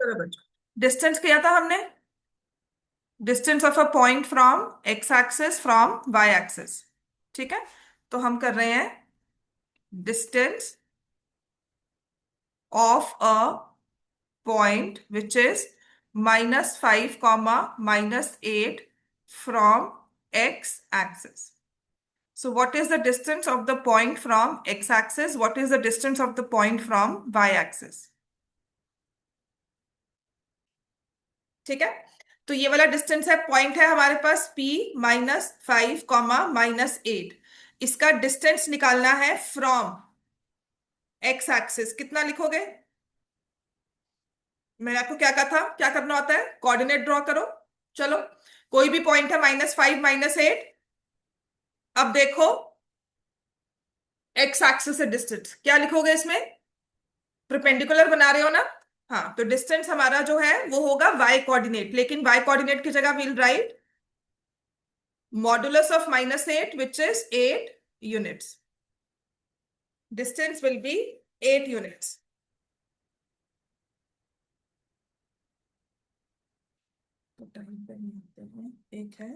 चलो बच्चों, डिस्टेंस किया था हमने। Distance of a point from x axis from y axis. ठीक है, तो हम कर रहे हैं distance of a point which is -5 comma -8 from x axis. So what is the distance of the point from x axis? What is the distance of the point from y axis? ठीक है, तो ये वाला distance है, point है हमारे पास p -5 comma -8. इसका distance निकालना है फ्रॉम x एक्सिस. कितना लिखोगे? मैंने आपको क्या कहा था, क्या करना होता है? कोऑर्डिनेट ड्रॉ करो. चलो, कोई भी पॉइंट है -5 -8. अब देखो, x एक्सिस से डिस्टेंस क्या लिखोगे इसमें? परपेंडिकुलर बना रहे हो ना? हाँ, तो डिस्टेंस हमारा जो है वो होगा वाई कोऑर्डिनेट, लेकिन वाई कोऑर्डिनेट की जगह will write modulus of -8 which is 8 units. Distance will be 8 units. तो टाइम पे नहीं आते हैं, एक है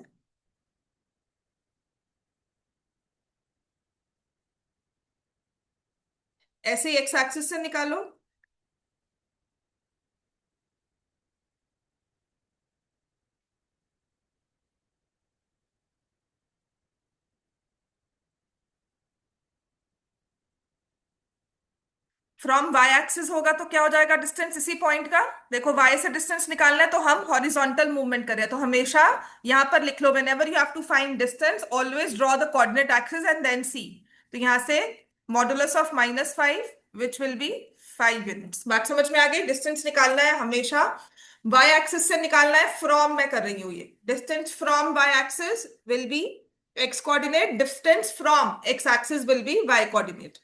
ऐसे ही एक्स एक्सिस से निकालो. फ्रॉम वाई एक्सिस होगा तो क्या हो जाएगा डिस्टेंस इसी पॉइंट का? देखो, वाई से डिस्टेंस निकालना है तो हम हॉरिजॉन्टल मूवमेंट करें, तो हमेशा यहां पर लिख लो, whenever you have to find distance always draw the coordinate axis and then see. तो यहां से modulus of -5 which will be 5 units. बात समझ में आ गई? डिस्टेंस निकालना है हमेशा वाई एक्सिस से निकालना है. फ्रॉम मैं कर रही हूँ, ये distance from y axis will be x coordinate, distance from x axis will be y coordinate.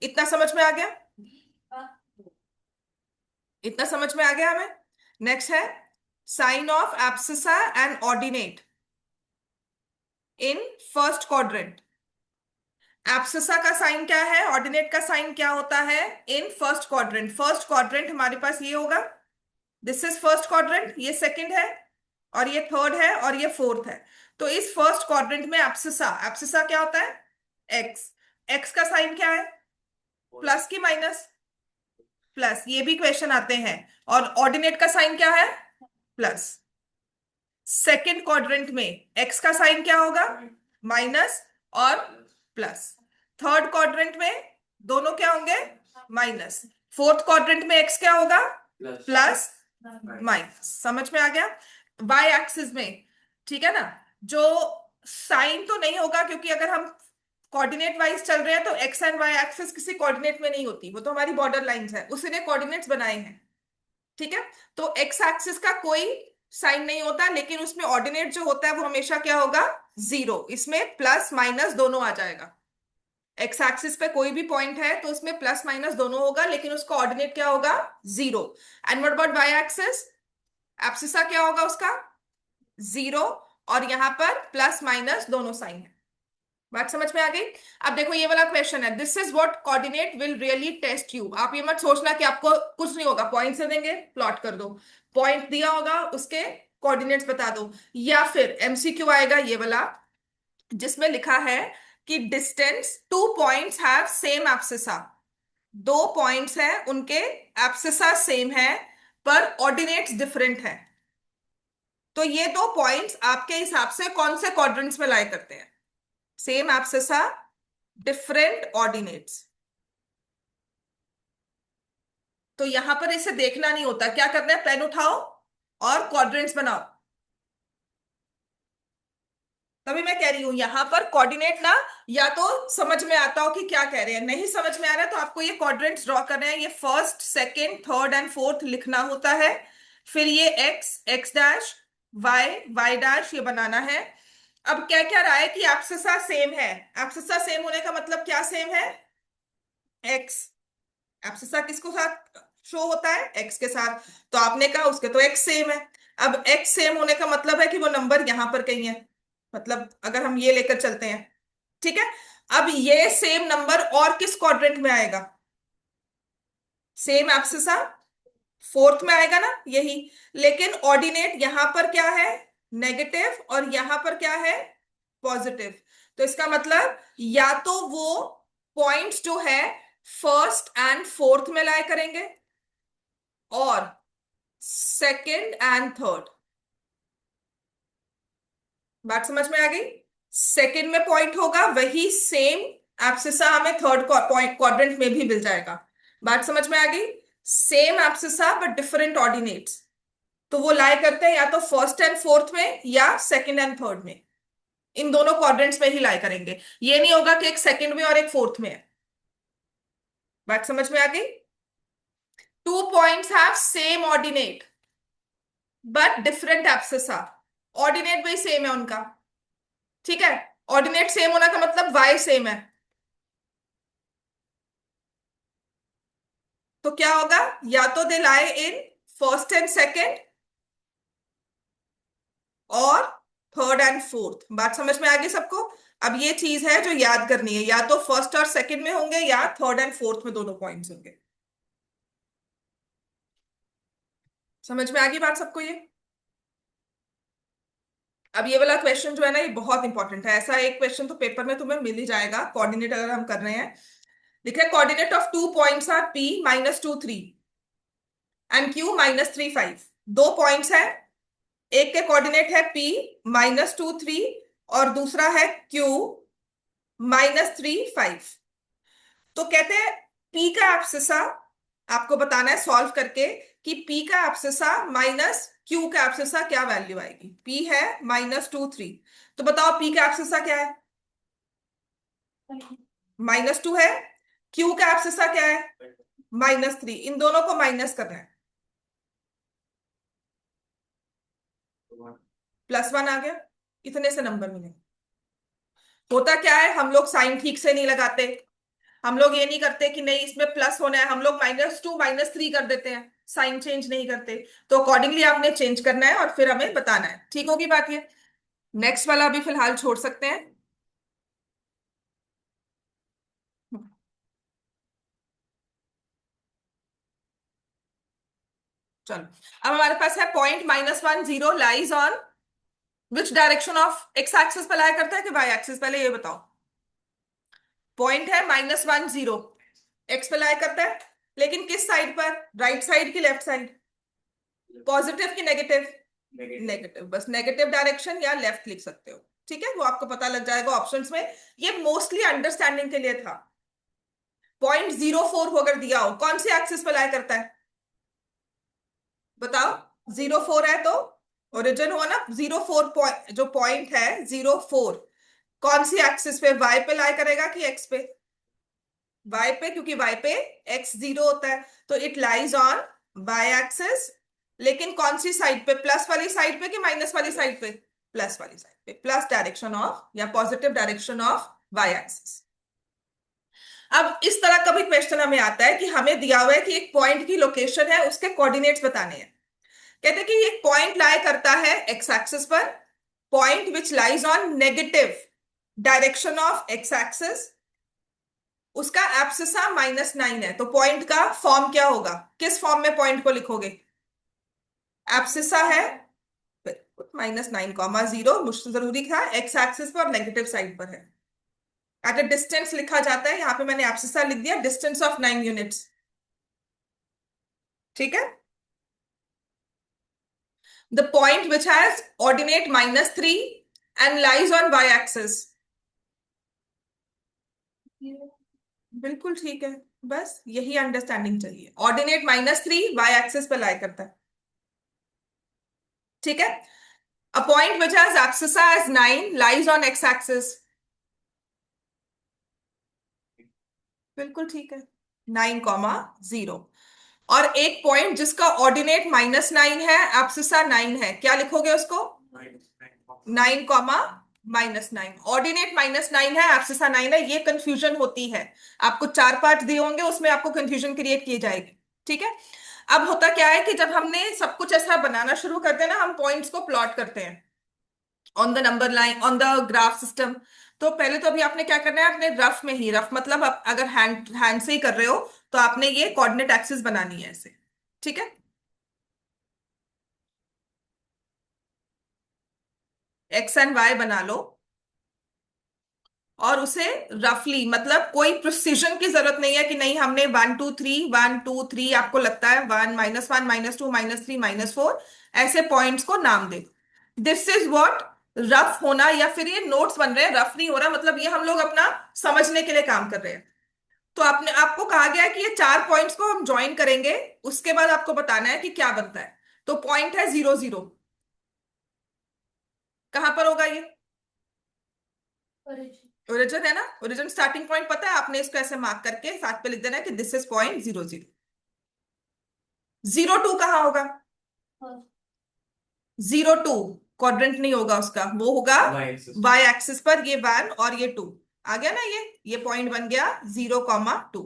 इतना समझ में आ गया? इतना समझ में आ गया हमें? नेक्स्ट है sign of abscissa and ordinate in first quadrant. Abscissa का साइन क्या है, ऑर्डिनेट का साइन क्या होता है in first quadrant? First quadrant हमारे पास ये होगा, दिस इज फर्स्ट क्वाड्रेंट, ये सेकंड है और ये थर्ड है और ये फोर्थ है. तो इस फर्स्ट क्वाड्रेंट में एब्सिसा, एब्सिसा क्या होता है? एक्स. एक्स का साइन क्या है? प्लस की माइनस? प्लस. ये भी क्वेश्चन आते हैं. और ऑर्डिनेट का साइन क्या है? प्लस. सेकेंड क्वाड्रेंट में एक्स का साइन क्या होगा? माइनस और प्लस. थर्ड क्वाड्रेंट में दोनों क्या होंगे? माइनस. फोर्थ क्वाड्रेंट में एक्स क्या होगा? Plus minus. समझ में आ गया? वाई एक्सिस में, ठीक है ना, जो साइन तो नहीं होगा क्योंकि अगर हम कोऑर्डिनेट वाइज चल रहे हैं तो एक्स एंड वाई एक्सिस किसी कोऑर्डिनेट में नहीं होती, वो तो हमारी बॉर्डर लाइंस है, उसी ने कोऑर्डिनेट्स बनाए हैं. ठीक है, तो एक्स एक्सिस का कोई साइन नहीं होता, लेकिन उसमें ऑर्डिनेट जो होता है वो हमेशा क्या होगा? 0. इसमें प्लस माइनस दोनों आ जाएगा. एक्स एक्सिस पे कोई भी पॉइंट है तो उसमें प्लस माइनस दोनों होगा, लेकिन उसका ऑर्डिनेट क्या होगा? 0. And what about y axis? Abscissa क्या होगा उसका? 0. और यहां पर प्लस माइनस दोनों साइन है. बात समझ में आ गई? अब देखो, ये वाला क्वेश्चन है, this is what coordinate will really test you. आप ये मत सोचना कि आपको कुछ नहीं होगा, पॉइंट से देंगे प्लॉट कर दो, पॉइंट दिया होगा उसके कोऑर्डिनेट्स बता दो. या फिर एमसीक्यू आएगा ये वाला जिसमें लिखा है कि distance two points have same abscissa. दो पॉइंट्स हैं, उनके एब्सिसा सेम है पर ऑर्डिनेट्स डिफरेंट है. तो ये दो पॉइंट्स आपके हिसाब से कौन से क्वाड्रेंट्स में लाई करते हैं? Same abscissa, different ordinates. तो यहां पर इसे देखना नहीं होता, क्या करना है? पेन उठाओ और क्वाड्रेंट्स बनाओ. तभी मैं कह रही हूं यहां पर कोऑर्डिनेट ना, या तो समझ में आता हो कि क्या कह रहे हैं, नहीं समझ में आ रहा है तो आपको ये क्वाड्रेंट्स ड्रॉ करने हैं. ये first, second, third and fourth लिखना होता है. फिर ये x, x dash, y, y dash, ये बनाना है. अब क्या क्या रहा है कि एब्सिसा सेम है. एब्सिसा सेम होने का मतलब क्या सेम है? एक्स. एब्सिसा किसको साथ शो होता है? एक्स के साथ. तो आपने कहा उसके तो एक्स सेम है. अब एक्स सेम होने का मतलब है कि वो नंबर यहां पर कहीं है. मतलब अगर हम ये लेकर चलते हैं, ठीक है, अब ये सेम नंबर और किस क्वाड्रेंट में आएगा? सेम एब्सिसा फोर्थ में आएगा ना यही। लेकिन ऑर्डिनेट यहां पर क्या है, नेगेटिव, और यहां पर क्या है, पॉजिटिव। तो इसका मतलब या तो वो पॉइंट्स जो है फर्स्ट एंड फोर्थ में लाया करेंगे, और सेकंड एंड थर्ड। बात समझ में आ गई? सेकंड में पॉइंट होगा, वही सेम एब्सिसा हमें थर्ड पॉइंट क्वाड्रेंट में भी मिल जाएगा। बात समझ में आ गई? Same abscissa but different ordinates. तो वो लाई करते हैं या तो फर्स्ट एंड फोर्थ में या सेकंड एंड थर्ड में। इन दोनों क्वाड्रेंट्स में ही लाई करेंगे। ये नहीं होगा कि एक सेकंड में और एक फोर्थ में है। बात समझ में आ गई? Two points have same ordinate but different abscissa. Ordinate भी सेम है उनका, ठीक है। ऑर्डिनेट सेम होना का मतलब वाई सेम है। तो क्या होगा, या तो दे लाई इन फर्स्ट एंड सेकंड, और थर्ड एंड फोर्थ। बात समझ में आ गई सबको? अब ये चीज है जो याद करनी है, या तो फर्स्ट और सेकंड में होंगे या थर्ड एंड फोर्थ में दोनों पॉइंट्स होंगे। समझ में आ गई बात सबको ये? अब ये वाला क्वेश्चन जो है ना, ये बहुत इंपॉर्टेंट है। ऐसा एक क्वेश्चन तो पेपर में तुम्हें मिल ही जाएगा, कोऑर्डिनेट अगर हम कर रहे हैं। लिखा है coordinate of two points R P -2 3 and Q -3 5। दो पॉइंट्स है, एक के कोऑर्डिनेट है पी -2 3, और दूसरा है क्यू -3 5। तो कहते हैं पी का एब्सिसा आपको बताना है सॉल्व करके, कि पी का एब्सिसा माइनस क्यू का एब्सिसा क्या वैल्यू आएगी। पी है -2 3, तो बताओ पी का एब्सिसा क्या है? -2 है। क्यू का एब्सिसा क्या है? -3। इन दोनों को माइनस करना है। +1 आ गया। कितने से नंबर मिले? होता क्या है, हम लोग साइन ठीक से नहीं लगाते। हम लोग ये नहीं करते कि नहीं इसमें प्लस होना है, हम लोग -2 -3 कर देते हैं, साइन चेंज नहीं करते। तो अकॉर्डिंगली आपने चेंज करना है और फिर हमें बताना है। ठीक होगी बात ये? नेक्स्ट वाला अभी फिलहाल छोड़ सकते हैं। चलो, अब हमारे पास है point -1 0 lies on which direction of x axis पे लाया करता है कि वाई एक्सिस? पहले ये बताओ। पॉइंट है -1 0, एक्स पे लाया करता है, लेकिन किस साइड पर? राइट साइड की लेफ्ट साइड? पॉजिटिव की नेगेटिव? नेगेटिव। बस नेगेटिव डायरेक्शन या लेफ्ट लिख सकते हो, ठीक है, वो आपको पता लग जाएगा ऑप्शंस में। ये मोस्टली अंडरस्टैंडिंग के लिए था। .04 अगर दिया हो, कौन सी एक्सिस पे लाई करता है बताओ? 04 है तो ओरिजिन हुआ ना। 04 पॉइंट, जो पॉइंट है 04, कौन सी एक्सिस पे? वाई पे लाई करेगा कि एक्स पे? वाई पे, क्योंकि वाई पे x0 होता है, तो it lies on y axis. लेकिन कौन सी साइड पे? प्लस वाली साइड पे कि माइनस वाली साइड पे? प्लस वाली साइड पे। प्लस डायरेक्शन ऑफ या positive direction of y axis. अब इस तरह का भी क्वेश्चन हमें आता है कि हमें दिया हुआ है कि एक पॉइंट की लोकेशन है, उसके कोऑर्डिनेट्स बताने हैं। कहते हैं कि ये पॉइंट लाई करता है एक्स एक्सिस पर, point which lies on negative direction of x axis, उसका एब्सिसा -9 है। तो पॉइंट का फॉर्म क्या होगा? किस फॉर्म में पॉइंट को लिखोगे? एब्सिसा है -9, 0, मुझसे जरूरी था, एक्स एक्सिस पर नेगेटिव साइड पर है। एट अ डिस्टेंस लिखा जाता है, यहां पे मैंने एब्सिसा लिख दिया, डिस्टेंस ऑफ 9 यूनिट्स। ठीक है। The point which has ordinate -3 and lies on y axis. बिल्कुल ठीक है। बस यही अंडरस्टैंडिंग चाहिए। ऑर्डिनेट -3 वाई एक्सिस पे लाई करता है, ठीक है। A point which has abscissa as 9 lies on x-axis. बिल्कुल ठीक है। 9,0। और एक पॉइंट जिसका ऑर्डिनेट -9 है, एब्सिसा 9 है, क्या लिखोगे उसको? 9,-9। ऑर्डिनेट -9 है, एब्सिसा 9 है। ये कंफ्यूजन होती है। आपको 4 पार्ट दिए होंगे, उसमें आपको कंफ्यूजन क्रिएट की जाएगी, ठीक है। अब होता क्या है कि जब हमने सब कुछ ऐसा बनाना शुरू करते हैं ना, हम पॉइंट्स को प्लॉट करते हैं on the number line, on the graph system. तो पहले तो अभी आपने क्या करना है, अपने रफ में ही, रफ मतलब आप अगर हैंड हैंड से ही कर रहे हो, तो आपने ये कोऑर्डिनेट एक्सिस बनानी है ऐसे, ठीक है। एक्स एंड वाई बना लो और उसे रफली, मतलब कोई प्रिसिजन की जरूरत नहीं है कि नहीं हमने 1 2 3 1 2 3, आपको लगता है 1 -1 -2 -3 -4 ऐसे पॉइंट्स को नाम दे। दिस इज व्हाट रफ होना, या फिर ये नोट्स बन रहे हैं, रफ नहीं हो रहा, मतलब ये हम लोग अपना समझने के लिए काम कर रहे हैं। तो आपने आपको कहा गया है कि ये 4 पॉइंट्स को हम ज्वाइन करेंगे, उसके बाद आपको बताना है कि क्या बनता है। तो पॉइंट है 0 0, कहां पर होगा ये? ओरिजिन है ना, ओरिजिन स्टार्टिंग पॉइंट पता है, आपने इसको ऐसे मार्क करके साथ पे लिख देना है कि दिस इज पॉइंट 0 0। 0 2 कहाँ होगा? 0 2 क्वाड्रेंट नहीं होगा उसका, वो होगा वाई एक्सिस पर, ये 1 और ये 2 आ गया ना, ये पॉइंट बन गया 0 2।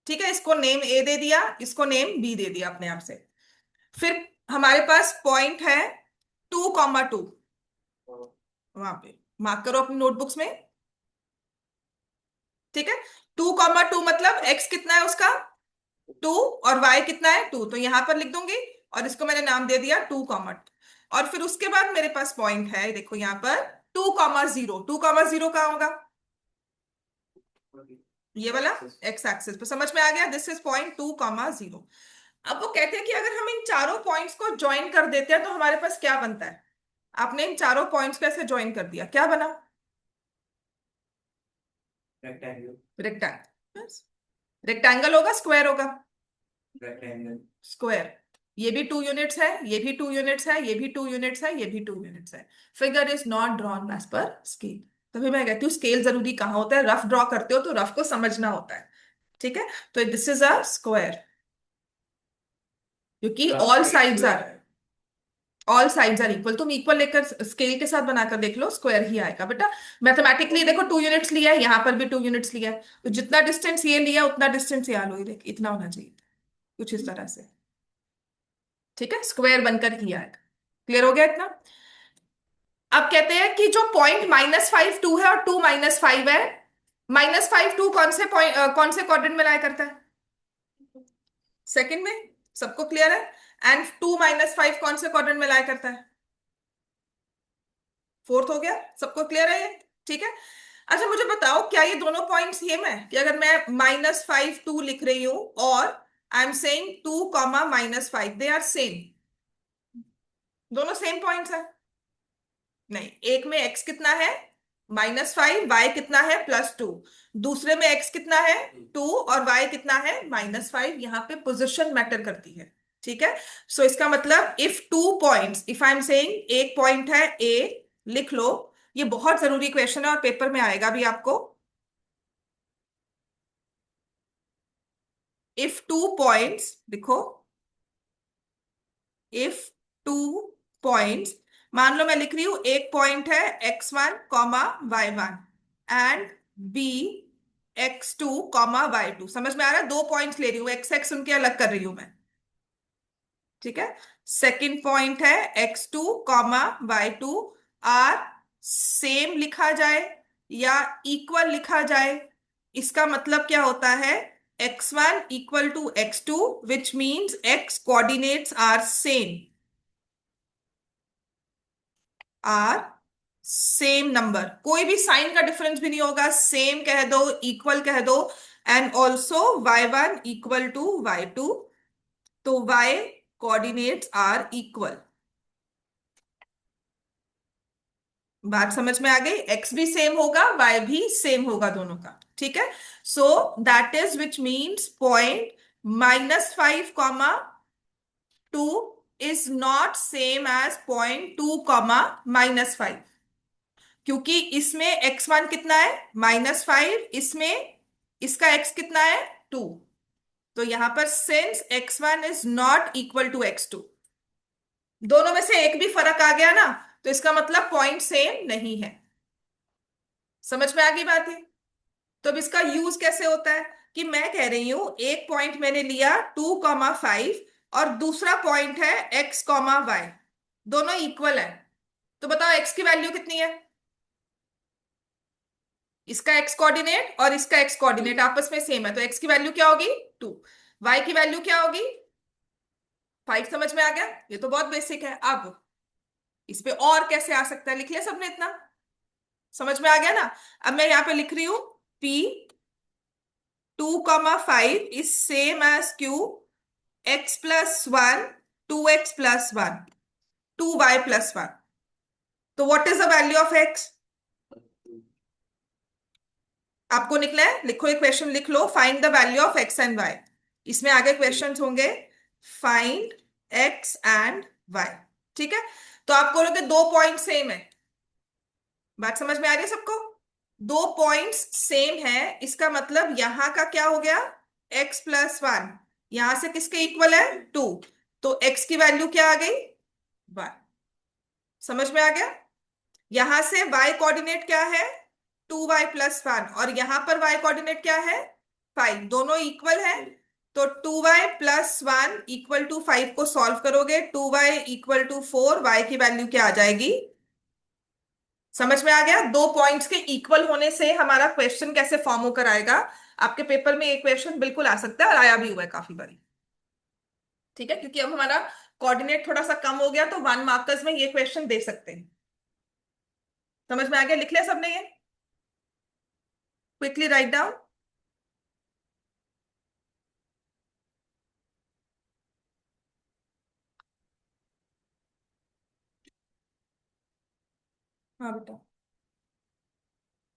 ठीक है, इसको नेम ए दे दिया, इसको नेम बी दे दिया अपने आप से। फिर हमारे पास पॉइंट है 2 2, वहां पे मार्क करो अपनी नोटबुक्स में। ठीक है, 2 2 मतलब एक्स कितना है उसका 2, और y कितना है 2, तो यहां पर लिख दूंगी, और इसको मैंने नाम दे दिया 2 और फिर उसके बाद मेरे पास पॉइंट है, देखो यहां पर 2 0। 2 0 कहाँ होगा? ये वाला एक्स एक्सिस पे, समझ में आ गया? This is point 2 0। अब वो कहते हैं कि अगर हम इन चारों पॉइंट्स को ज्वाइन कर देते हैं तो हमारे पास क्या बनता है। आपने इन चारों पॉइंट्स को ऐसे ज्वाइन कर दिया, क्या बना? रेक्टेंगल। रेक्टेंगल होगा, स्क्वायर होगा? स्क्वायर। ये भी 2 यूनिट्स है, ये भी 2 यूनिट्स है, ये भी 2 यूनिट्स है, ये भी 2 यूनिट्स है। Figure is not drawn as per scale. तभी मैं कहती हूँ स्केल जरूरी कहाँ होता है, रफ ड्रॉ करते हो तो रफ को समझना होता है। ठीक है, तो दिस इज अ स्क्वायर, क्योंकि ऑल साइड्स आर इक्वल। तुम इक्वल लेकर स्केल के साथ बनाकर देख लो, स्क्वायर ही आएगा बेटा। मैथमेटिकली देखो 2 यूनिट्स लिया है, यहाँ पर भी 2 यूनिट्स लिया है, तो जितना डिस्टेंस ये लिया उतना डिस्टेंस यहाँ लो, ये देख इतना होना चाहिए, कुछ इस तरह से। ठीक है, स्क्वायर बनकर ही आएगा। क्लियर हो गया इतना? अब कहते हैं कि जो पॉइंट -5 2 है और 2 - 5 है, -5 2 कौन से पॉइंट कौन से क्वाड्रेंट में लाया करता है? सेकंड में। सबको क्लियर है? एंड 2 - 5 कौन से क्वाड्रेंट में लाया करता है? फोर्थ हो गया। सबको क्लियर है ये? ठीक है। अच्छा मुझे बताओ, क्या ये दोनों पॉइंट सेम है? कि अगर मैं -5 2 लिख रही हूं और I am saying 2 - -5, they are same? दोनों सेम पॉइंट्स है? नहीं, एक में x कितना है -5, y कितना है +2, दूसरे में x कितना है 2 और y कितना है -5। यहाँ पे पोजीशन मैटर करती है। ठीक है, सो इसका मतलब if 2 points, if I am saying एक पॉइंट है a, लिख लो, ये बहुत जरूरी क्वेश्चन है और पेपर में आएगा भी आपको। इफ 2 पॉइंट्स, देखो, इफ 2 पॉइंट्स, मान लो मैं लिख रही हूं एक पॉइंट है x1 y1 and B x2 y2, समझ में आ रहा है? 2 पॉइंट्स ले रही हूँ, एक्स एक्स उनके अलग कर रही हूं मैं। ठीक है, सेकंड पॉइंट है x2 y2 आर सेम लिखा जाए या इक्वल लिखा जाए, इसका मतलब क्या होता है? x1 = x2, which means x coordinates are same, are same number, कोई भी साइन का डिफरेंस भी नहीं होगा, सेम कह दो, इक्वल कह दो। एंड ऑल्सो y1 = y2, तो y कोऑर्डिनेट्स आर इक्वल। बात समझ में आ गई? x भी सेम होगा, y भी सेम होगा दोनों का। ठीक है, so that is which means point -5 2 is not same as point 2 - -5, क्योंकि इसमें x1 कितना है -5, इसमें इसका x कितना है 2, तो यहां पर since x1 is not equal to x2, दोनों में से एक भी फर्क आ गया ना, तो इसका मतलब पॉइंट सेम नहीं है। समझ में आ गई बात है? तो अब इसका यूज कैसे होता है कि मैं कह रही हूं एक पॉइंट मैंने लिया 2 5 और दूसरा पॉइंट है x, y, दोनों इक्वल है, तो बताओ x की वैल्यू कितनी है? इसका x कोऑर्डिनेट और इसका x कोऑर्डिनेट आपस में सेम है, तो x की वैल्यू क्या होगी 2, y की वैल्यू क्या होगी 5। समझ में आ गया? ये तो बहुत बेसिक है। अब इस पे और कैसे आ सकता है, लिख लिया सबने इतना? समझ में आ गया ना? अब मैं यहाँ पे लिख रही हूं P 2,5 is same as Q x+1 2x+1 2y+1। तो what is the value of x? आपको निकला है, लिखो एक क्वेश्चन लिख लो, find the value of x and y। इसमें आगे क्वेश्चंस होंगे फाइंड x एंड y। ठीक है, तो आप बोलोगे दो पॉइंट सेम है। बात समझ में आ रही है सबको? दो पॉइंट्स सेम है, इसका मतलब यहां का क्या हो गया, x+1, यहां से किसके इक्वल है, 2। तो x की वैल्यू क्या आ गई, 1। समझ में आ गया? यहां से y कोऑर्डिनेट क्या है, 2y+1, और यहां पर y कोऑर्डिनेट क्या है, 5। दोनों इक्वल है, तो 2y+1 इक्वल टू 5 को सॉल्व करोगे, 2y इक्वल टू 4, y की वैल्यू क्या आ जाएगी। समझ में आ गया? दो पॉइंट्स के इक्वल होने से हमारा क्वेश्चन कैसे फॉर्म होकर आएगा। आपके पेपर में एक क्वेश्चन बिल्कुल आ सकता है, और आया भी हुआ है काफी बारी। ठीक है, क्योंकि अब हमारा कोऑर्डिनेट थोड़ा सा कम हो गया, तो 1 मार्कर्स में ये क्वेश्चन दे सकते हैं। समझ में आ गया? लिख लिया सबने ये? Quickly write down. हाँ बेटा।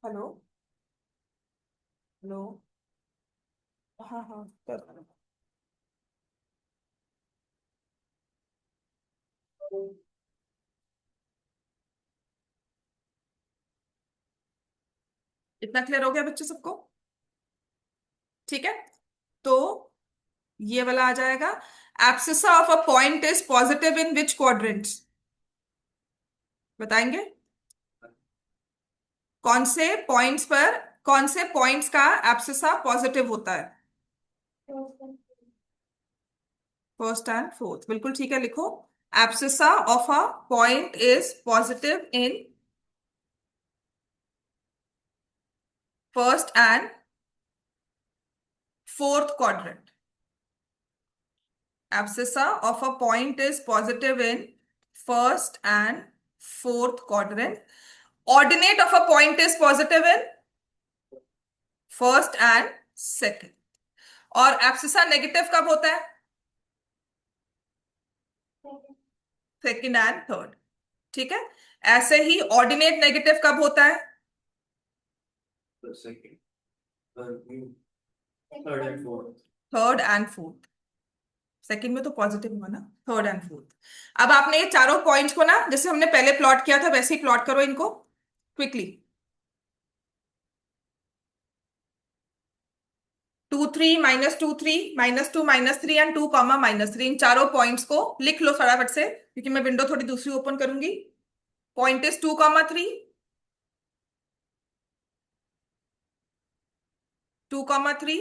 हेलो। हेलो। हाँ हाँ कर। इतना क्लियर हो गया बच्चे सबको? ठीक है, तो ये वाला आ जाएगा, abscissa of a point is positive in which quadrants, बताएंगे? कौन से पॉइंट्स पर, कौन से पॉइंट्स का एब्सिसा पॉजिटिव होता है? फर्स्ट एंड फोर्थ, बिल्कुल ठीक है, लिखो। Abscissa of a point is positive in first and fourth quadrant. Abscissa of a point is positive in first and fourth quadrant. Ordinate of a point is positive in first and second. और abscissa negative कब होता है, second and third. ठीक है, ऐसे ही ordinate negative कब होता है, थर्ड एंड फोर्थ। सेकंड में तो पॉजिटिव हुआ ना, थर्ड एंड फोर्थ। अब आपने ये चारों पॉइंट्स को ना, जैसे हमने पहले प्लॉट किया था वैसे ही प्लॉट करो इनको क्विकली। 2 3 -2 3 -2 -3 एंड 2 -3, इन चारों पॉइंट्स को लिख लो फटाफट से, क्योंकि मैं विंडो थोड़ी दूसरी ओपन करूंगी। पॉइंट इज 2 3, 2 3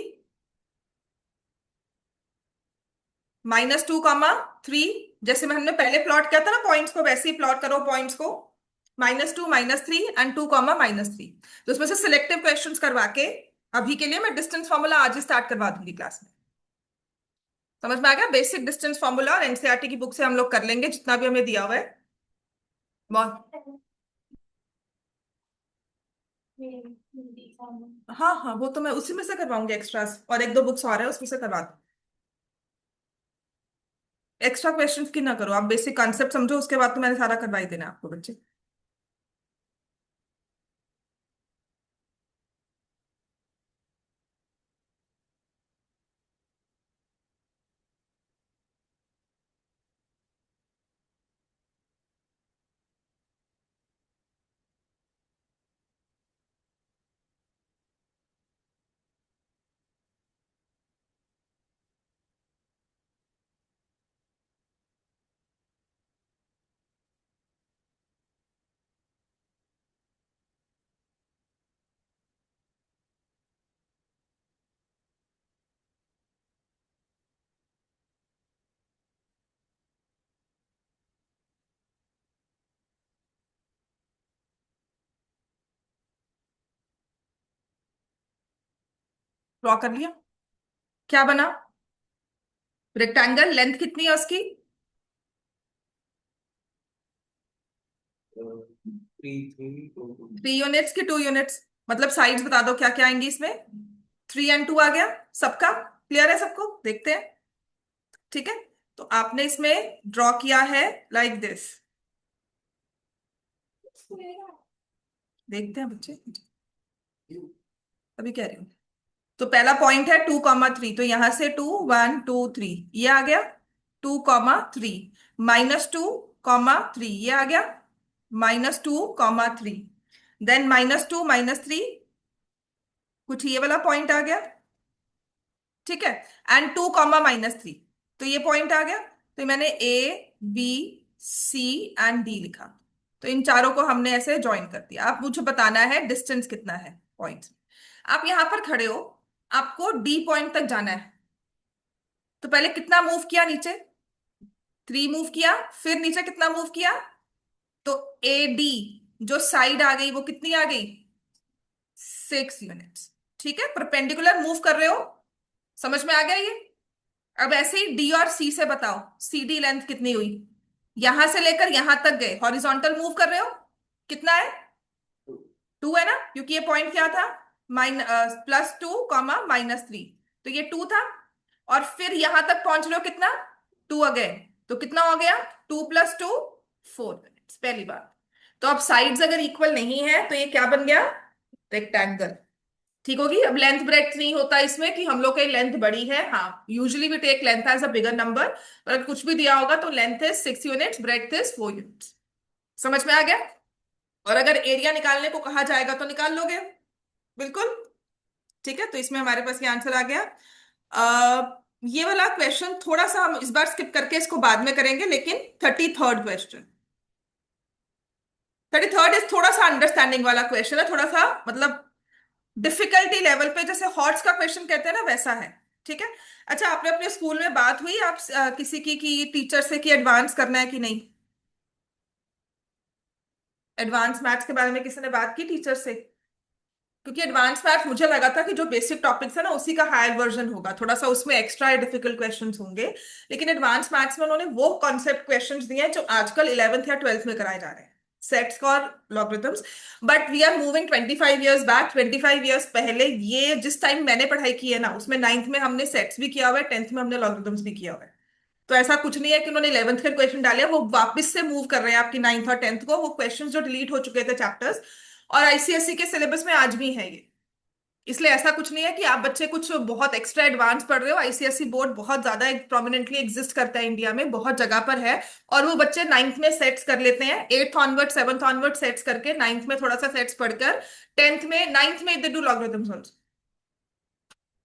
-2 3, जैसे मैं हमने पहले प्लॉट किया था ना पॉइंट्स को, वैसे ही प्लॉट करो पॉइंट्स को। -2 -3 एंड 2 -3। तो उसमें से सिलेक्टिव क्वेश्चंस करवा के, अभी के लिए मैं डिस्टेंस फॉर्मूला आज ही स्टार्ट करवा दूंगी क्लास में। समझ में आ गया? बेसिक डिस्टेंस फॉर्मूला और एनसीईआरटी की बुक से हम लोग कर लेंगे जितना भी हमें दिया हुआ है। बहुत। हाँ हाँ, वो तो मैं उसी में से करवाऊंगी एक्स्ट्रास, और एक दो बुक्स और है उसमें से करवा दूँ। एक्स्ट्रा क्वेश्चंस की ना करो, आप बेसिक कॉन्सेप्ट समझो, उसके बाद तो मैंने सारा करवा ही देना है आपको बच्चे। ड्रॉ कर लिया? क्या बना, रेक्टेंगल, लेंथ कितनी है उसकी, 3 यूनिट्स की 2 यूनिट्स, मतलब साइड्स बता दो क्या क्या आएंगी इसमें। 3 और 2 आ गया, सबका क्लियर है, सबको देखते हैं। ठीक है, तो आपने इसमें ड्रॉ किया है लाइक दिस, देखते हैं बच्चे, अभी कह रही हूँ। तो पहला पॉइंट है 2,3, तो यहां से 2, 1, 2, 3 ये आ गया। 2,3 -2,3 ये आ गया। -2,3 देन -2, -3 कुछ ये वाला पॉइंट आ गया। ठीक है, एंड 2, -3 तो ये पॉइंट आ गया। तो मैंने A, B, C and D लिखा। तो इन चारों को हमने ऐसे ज्वाइन कर दिया। आप मुझे बताना है डिस्टेंस कितना है पॉइंट्स। आप यहां पर खड़े हो, आपको D पॉइंट तक जाना है। तो पहले कितना मूव किया नीचे, 3 मूव किया, फिर नीचे कितना मूव किया, तो AD जो साइड आ गई वो कितनी आ गई, 6 यूनिट्स। ठीक है, परपेंडिकुलर मूव कर रहे हो, समझ में आ गया ये। अब ऐसे ही डी और सी से बताओ, सी डी लेंथ कितनी हुई, यहां से लेकर यहां तक गए, हॉरिजॉन्टल मूव कर रहे हो, कितना है, 2 है ना, क्योंकि ये पॉइंट क्या था, +2, -3, तो ये 2 था। और फिर यहां तक पहुंच रहे हो कितना, 2 अगेन, तो कितना हो गया, 2 + 2 4 मिनट्स, पहली बात। तो अब साइड्स अगर इक्वल नहीं है तो ये क्या बन गया, रेक्टेंगल। ठीक होगी। अब लेंथ ब्रेड्थ नहीं होता इसमें कि हम लोग की लेंथ बड़ी है, हाँ usually we take length as a bigger number, पर अगर कुछ भी दिया होगा तो length is 6 units, breadth is 4 units. समझ में आ गया। और अगर एरिया निकालने को कहा जाएगा तो निकाल लोगे, बिल्कुल। ठीक है, तो इसमें हमारे पास ये आंसर आ गया। ये वाला क्वेश्चन थोड़ा सा हम इस बार स्किप करके इसको बाद में करेंगे, लेकिन 33rd क्वेश्चन, 33rd इज थोड़ा सा अंडरस्टैंडिंग वाला क्वेश्चन है, थोड़ा सा मतलब डिफिकल्टी लेवल पे, जैसे हॉट्स का क्वेश्चन कहते हैं ना वैसा है। ठीक है। अच्छा, आपने अपने स्कूल में बात हुई आप किसी की कि टीचर से कि एडवांस करना है कि नहीं, एडवांस मैथ्स के बारे में किसी ने बात की टीचर से, क्योंकि एडवांस मैथ्स मुझे लगा था कि जो बेसिक टॉपिक्स है ना उसी का हायर वर्जन होगा, थोड़ा सा उसमें एक्स्ट्रा डिफिकल्ट क्वेश्चंस होंगे। लेकिन एडवांस मैथ्स में उन्होंने वो कॉन्सेप्ट क्वेश्चंस दिए हैं जो आजकल 11th या 12th में कराए जा रहे हैं, सेट्स और logarithms. But we are moving 25 years back, 25 years पहले ये जिस टाइम मैंने पढ़ाई की है ना, उसमें 9th में हमने सेट्स भी किया हुआ है, 10th में हमने लॉगरिथम्स भी किया हुआ है। तो ऐसा कुछ नहीं है कि उन्होंने 11th के क्वेश्चन डाले हैं, वो वापस से मूव कर रहे हैं आपकी 9th और 10th को, वो क्वेश्चन जो डिलीट हो चुके थे चैप्टर्स, और आईसीएसई के सिलेबस में आज भी है ये। इसलिए ऐसा कुछ नहीं है कि आप बच्चे कुछ बहुत एक्स्ट्रा एडवांस पढ़ रहे हो, आईसीएसई बोर्ड बहुत ज्यादा प्रोमिनेंटली एग्जिस्ट करता है इंडिया में, बहुत जगह पर है। और वो बच्चे 9th में सेट्स कर लेते हैं, 8th onward 7th onward sets करके, 9th में थोड़ा सा सेट्स पढ़कर 10th में 9th में दे डू लॉगरिथम्स ऑल्सो।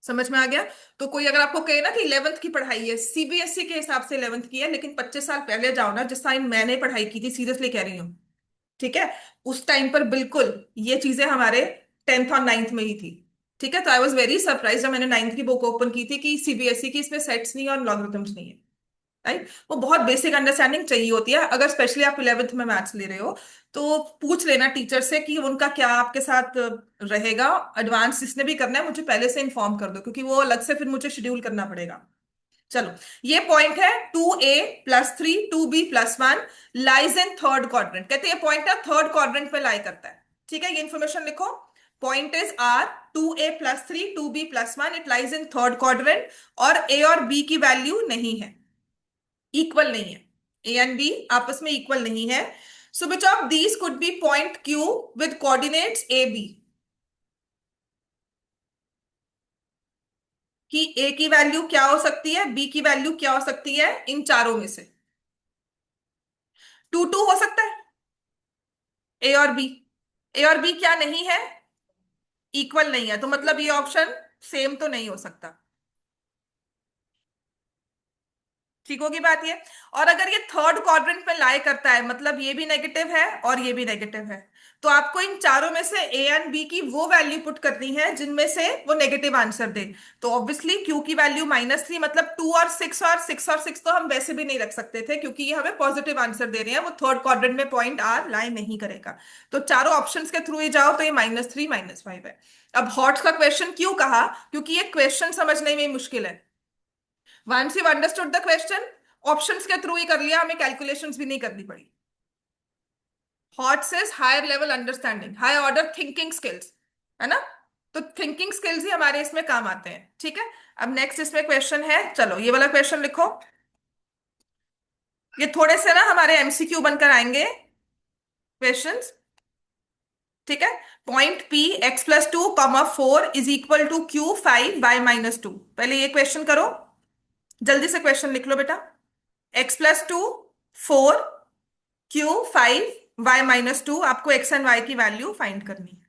समझ में आ गया। तो कोई अगर आपको कहे ना कि 11th की पढ़ाई है, सीबीएसई के हिसाब से 11th की है, लेकिन 25 साल पहले जाओ ना, जिस टाइम मैंने पढ़ाई की थी, सीरियसली कह रही हूँ, ठीक है, उस टाइम पर बिल्कुल ये चीजें हमारे 10th और 9th में ही थी। ठीक है, तो आई वॉज वेरी सरप्राइज जब मैंने 9th की बुक ओपन की थी कि सीबीएसई की इसमें सेट्स नहीं है और लॉगरिथम्स नहीं है। राइट, वो बहुत बेसिक अंडरस्टैंडिंग चाहिए होती है, अगर स्पेशली आप 11th में मैथ्स ले रहे हो तो पूछ लेना टीचर से कि उनका क्या आपके साथ रहेगा। एडवांस जिसने भी करना है मुझे पहले से इन्फॉर्म कर दो, क्योंकि वो अलग से फिर मुझे शेड्यूल करना पड़ेगा। चलो, ये पॉइंट है 2A + 3 2B + 1 lies in third quadrant, कहते हैं ये पॉइंट है थर्ड क्वाड्रेंट पे लाई करता है। ठीक है, ये इंफॉर्मेशन लिखो, point is R 2A + 3 2B + 1 it lies in third quadrant, और ए और बी की वैल्यू नहीं है, इक्वल नहीं है, ए एंड बी आपस में इक्वल नहीं है। So which of these could be point Q with coordinates A B, कि ए की वैल्यू क्या हो सकती है, बी की वैल्यू क्या हो सकती है, इन चारों में से 2 2 हो सकता है, ए और बी। ए और बी क्या नहीं है, इक्वल नहीं है, तो मतलब ये ऑप्शन सेम तो नहीं हो सकता। ठीक होगी बात ये। और अगर ये थर्ड क्वाड्रेंट में लाई करता है, मतलब ये भी नेगेटिव है और ये भी नेगेटिव है, तो आपको इन चारों में से ए एंड बी की वो वैल्यू पुट करनी है जिनमें से वो नेगेटिव आंसर दे। तो ऑब्वियसली क्यू की वैल्यू -3, मतलब 2 और 6, और 6 तो हम वैसे भी नहीं रख सकते थे, क्योंकि ये हमें पॉजिटिव आंसर दे रहे हैं, वो थर्ड क्वाड्रेंट में पॉइंट आर लाई नहीं करेगा। तो चारों ऑप्शंस के थ्रू ही जाओ तो ये -3 -5 है। अब हॉट्स का क्वेश्चन क्यों कहा, क्योंकि ये क्वेश्चन समझने में मुश्किल है। Once you understood the question, options के थ्रू ही कर लिया, हमें कैलकुलेशंस भी नहीं करनी पड़ी। हॉट says higher level understanding, high order thinking skills, है ना? तो थिंकिंग स्किल्स ही हमारे इसमें काम आते हैं, ठीक है। अब नेक्स्ट इसमें क्वेश्चन है, चलो ये वाला क्वेश्चन लिखो। ये थोड़े से ना हमारे एमसीक्यू बनकर आएंगे क्वेश्चंस, ठीक है। Point P x+2, 4 is equal to Q5y-2। पहले ये क्वेश्चन करो, जल्दी से क्वेश्चन लिख लो बेटा। x+2, 4 Q5y-2, आपको x एंड y की वैल्यू फाइंड करनी है।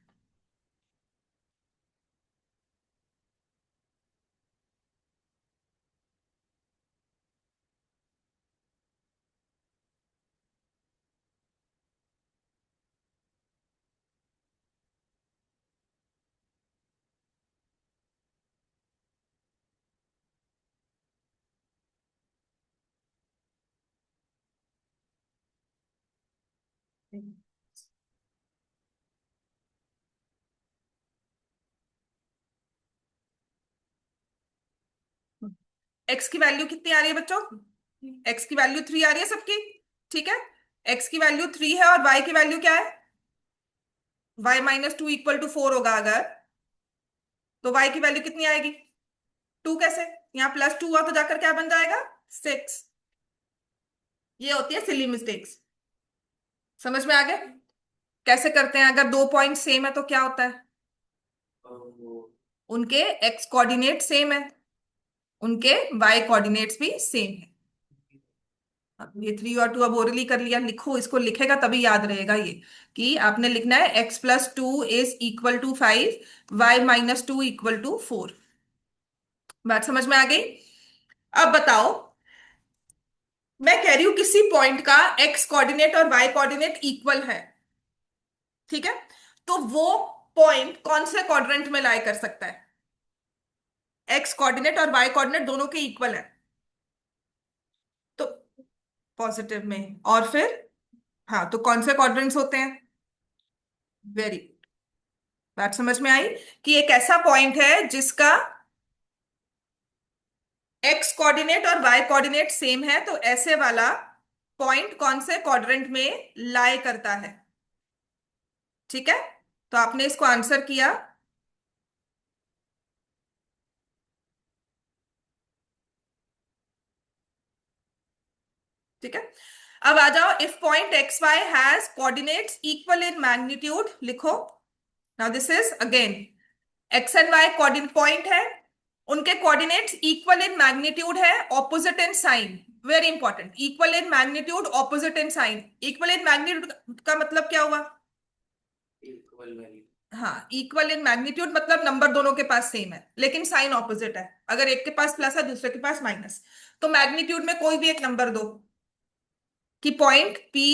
एक्स की वैल्यू कितनी आ रही है बच्चों? एक्स की वैल्यू 3 आ रही है सबकी, ठीक है। एक्स की वैल्यू 3 है और वाई की वैल्यू क्या है? y-2 इक्वल टू 4 होगा अगर, तो y की वैल्यू कितनी आएगी? 2 कैसे? यहाँ +2 हुआ तो जाकर क्या बन जाएगा? 6। ये होती है सिली मिस्टेक्स। समझ में आ गया कैसे करते हैं? अगर दो पॉइंट सेम है तो क्या होता है? उनके एक्स कोऑर्डिनेट सेम है, उनके वाई कोऑर्डिनेट्स भी सेम है। अब ये 3 और 2 अब ओरली कर लिया, लिखो इसको, लिखेगा तभी याद रहेगा ये, कि आपने लिखना है x+2 is equal to 5, y-2 equal to 4। बात समझ में आ गई? अब बताओ, मैं कह रही हूं किसी पॉइंट का x कोऑर्डिनेट और y कोऑर्डिनेट इक्वल है, ठीक है, तो वो पॉइंट कौन से क्वाड्रेंट में लाई कर सकता है? x कोऑर्डिनेट और y कोऑर्डिनेट दोनों के इक्वल है, तो पॉजिटिव में, और फिर हाँ, तो कौन से क्वाड्रेंट्स होते हैं? वेरी, बात समझ में आई? कि एक ऐसा पॉइंट है जिसका एक्स कोऑर्डिनेट और वाई कोऑर्डिनेट सेम है, तो ऐसे वाला पॉइंट कौन से क्वाड्रेंट में लाई करता है, ठीक है। तो आपने इसको आंसर किया, ठीक है। अब आ जाओ, if point X Y has coordinates equal in magnitude, लिखो। Now this is again X and Y coordinate point है, उनके कोऑर्डिनेट्स इक्वल इन मैग्नीट्यूड है, opposite in sign, very important, equal in magnitude opposite in sign. Equal in magnitude का मतलब क्या हुआ? हाँ, equal in magnitude मतलब नंबर दोनों के पास सेम है, लेकिन साइन ऑपोजिट है। अगर एक के पास प्लस है दूसरे के पास माइनस, तो मैग्नीट्यूड में कोई भी एक नंबर दो, कि पॉइंट पी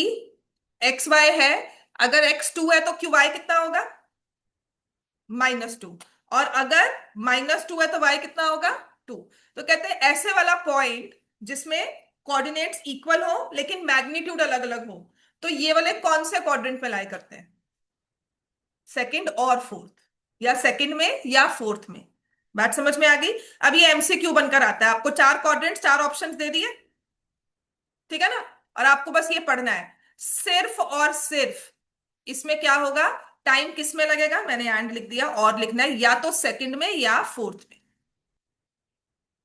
एक्स वाई है, अगर x2 है तो क्यू वाई कितना होगा? -2। और अगर -2 है तो y कितना होगा? 2। तो कहते हैं ऐसे वाला पॉइंट जिसमें कोऑर्डिनेट्स इक्वल हो लेकिन मैग्नीट्यूड अलग अलग हो, तो ये वाले कौन से क्वाड्रेंट में लाई करते हैं? सेकंड और फोर्थ, या सेकंड में या फोर्थ में। बात समझ में आ गई? अब ये एमसीक्यू बनकर आता है, आपको 4 क्वाड्रेंट 4 ऑप्शंस दे दिए, ठीक है ना, और आपको बस ये पढ़ना है, सिर्फ और सिर्फ इसमें क्या होगा, टाइम किस में लगेगा, मैंने एंड लिख दिया, और लिखना है या तो सेकंड में या फोर्थ में,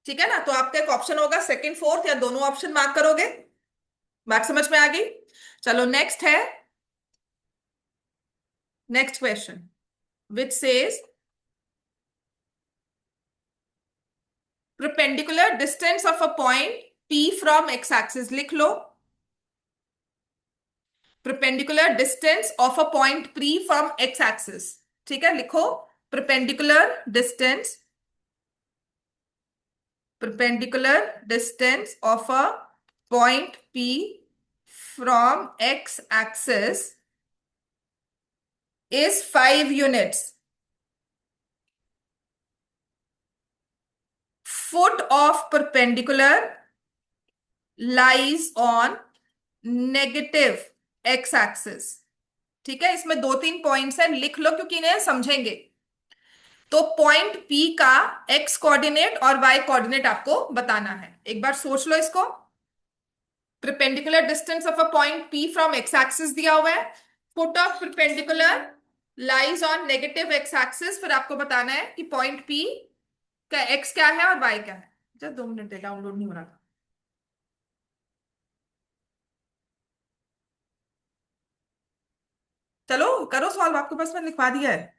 ठीक है ना। तो आपका एक ऑप्शन होगा सेकंड फोर्थ, या दोनों ऑप्शन मार्क करोगे। बात समझ में आ गई? चलो नेक्स्ट है, next question which says perpendicular distance of a point P from x axis, लिख लो। perpendicular distance of a point P from x axis, ठीक है, लिखो। perpendicular distance, perpendicular distance of a point P from x axis is 5 units. Foot of perpendicular lies on negative x axis, ठीक है। इसमें 2-3 points हैं, लिख लो क्योंकि इन्हें समझेंगे। तो पॉइंट P का x कोऑर्डिनेट और y कोऑर्डिनेट आपको बताना है, एक बार सोच लो इसको। Perpendicular distance of a point P from x axis दिया हुआ है, foot of perpendicular lies on negative x axis, फिर आपको बताना है कि पॉइंट पी का एक्स क्या है और वाई क्या है। जब 2 मिनट डाउनलोड नहीं हो रहा था। चलो करो सॉल्व, आपके पास मैंने लिखवा दिया है।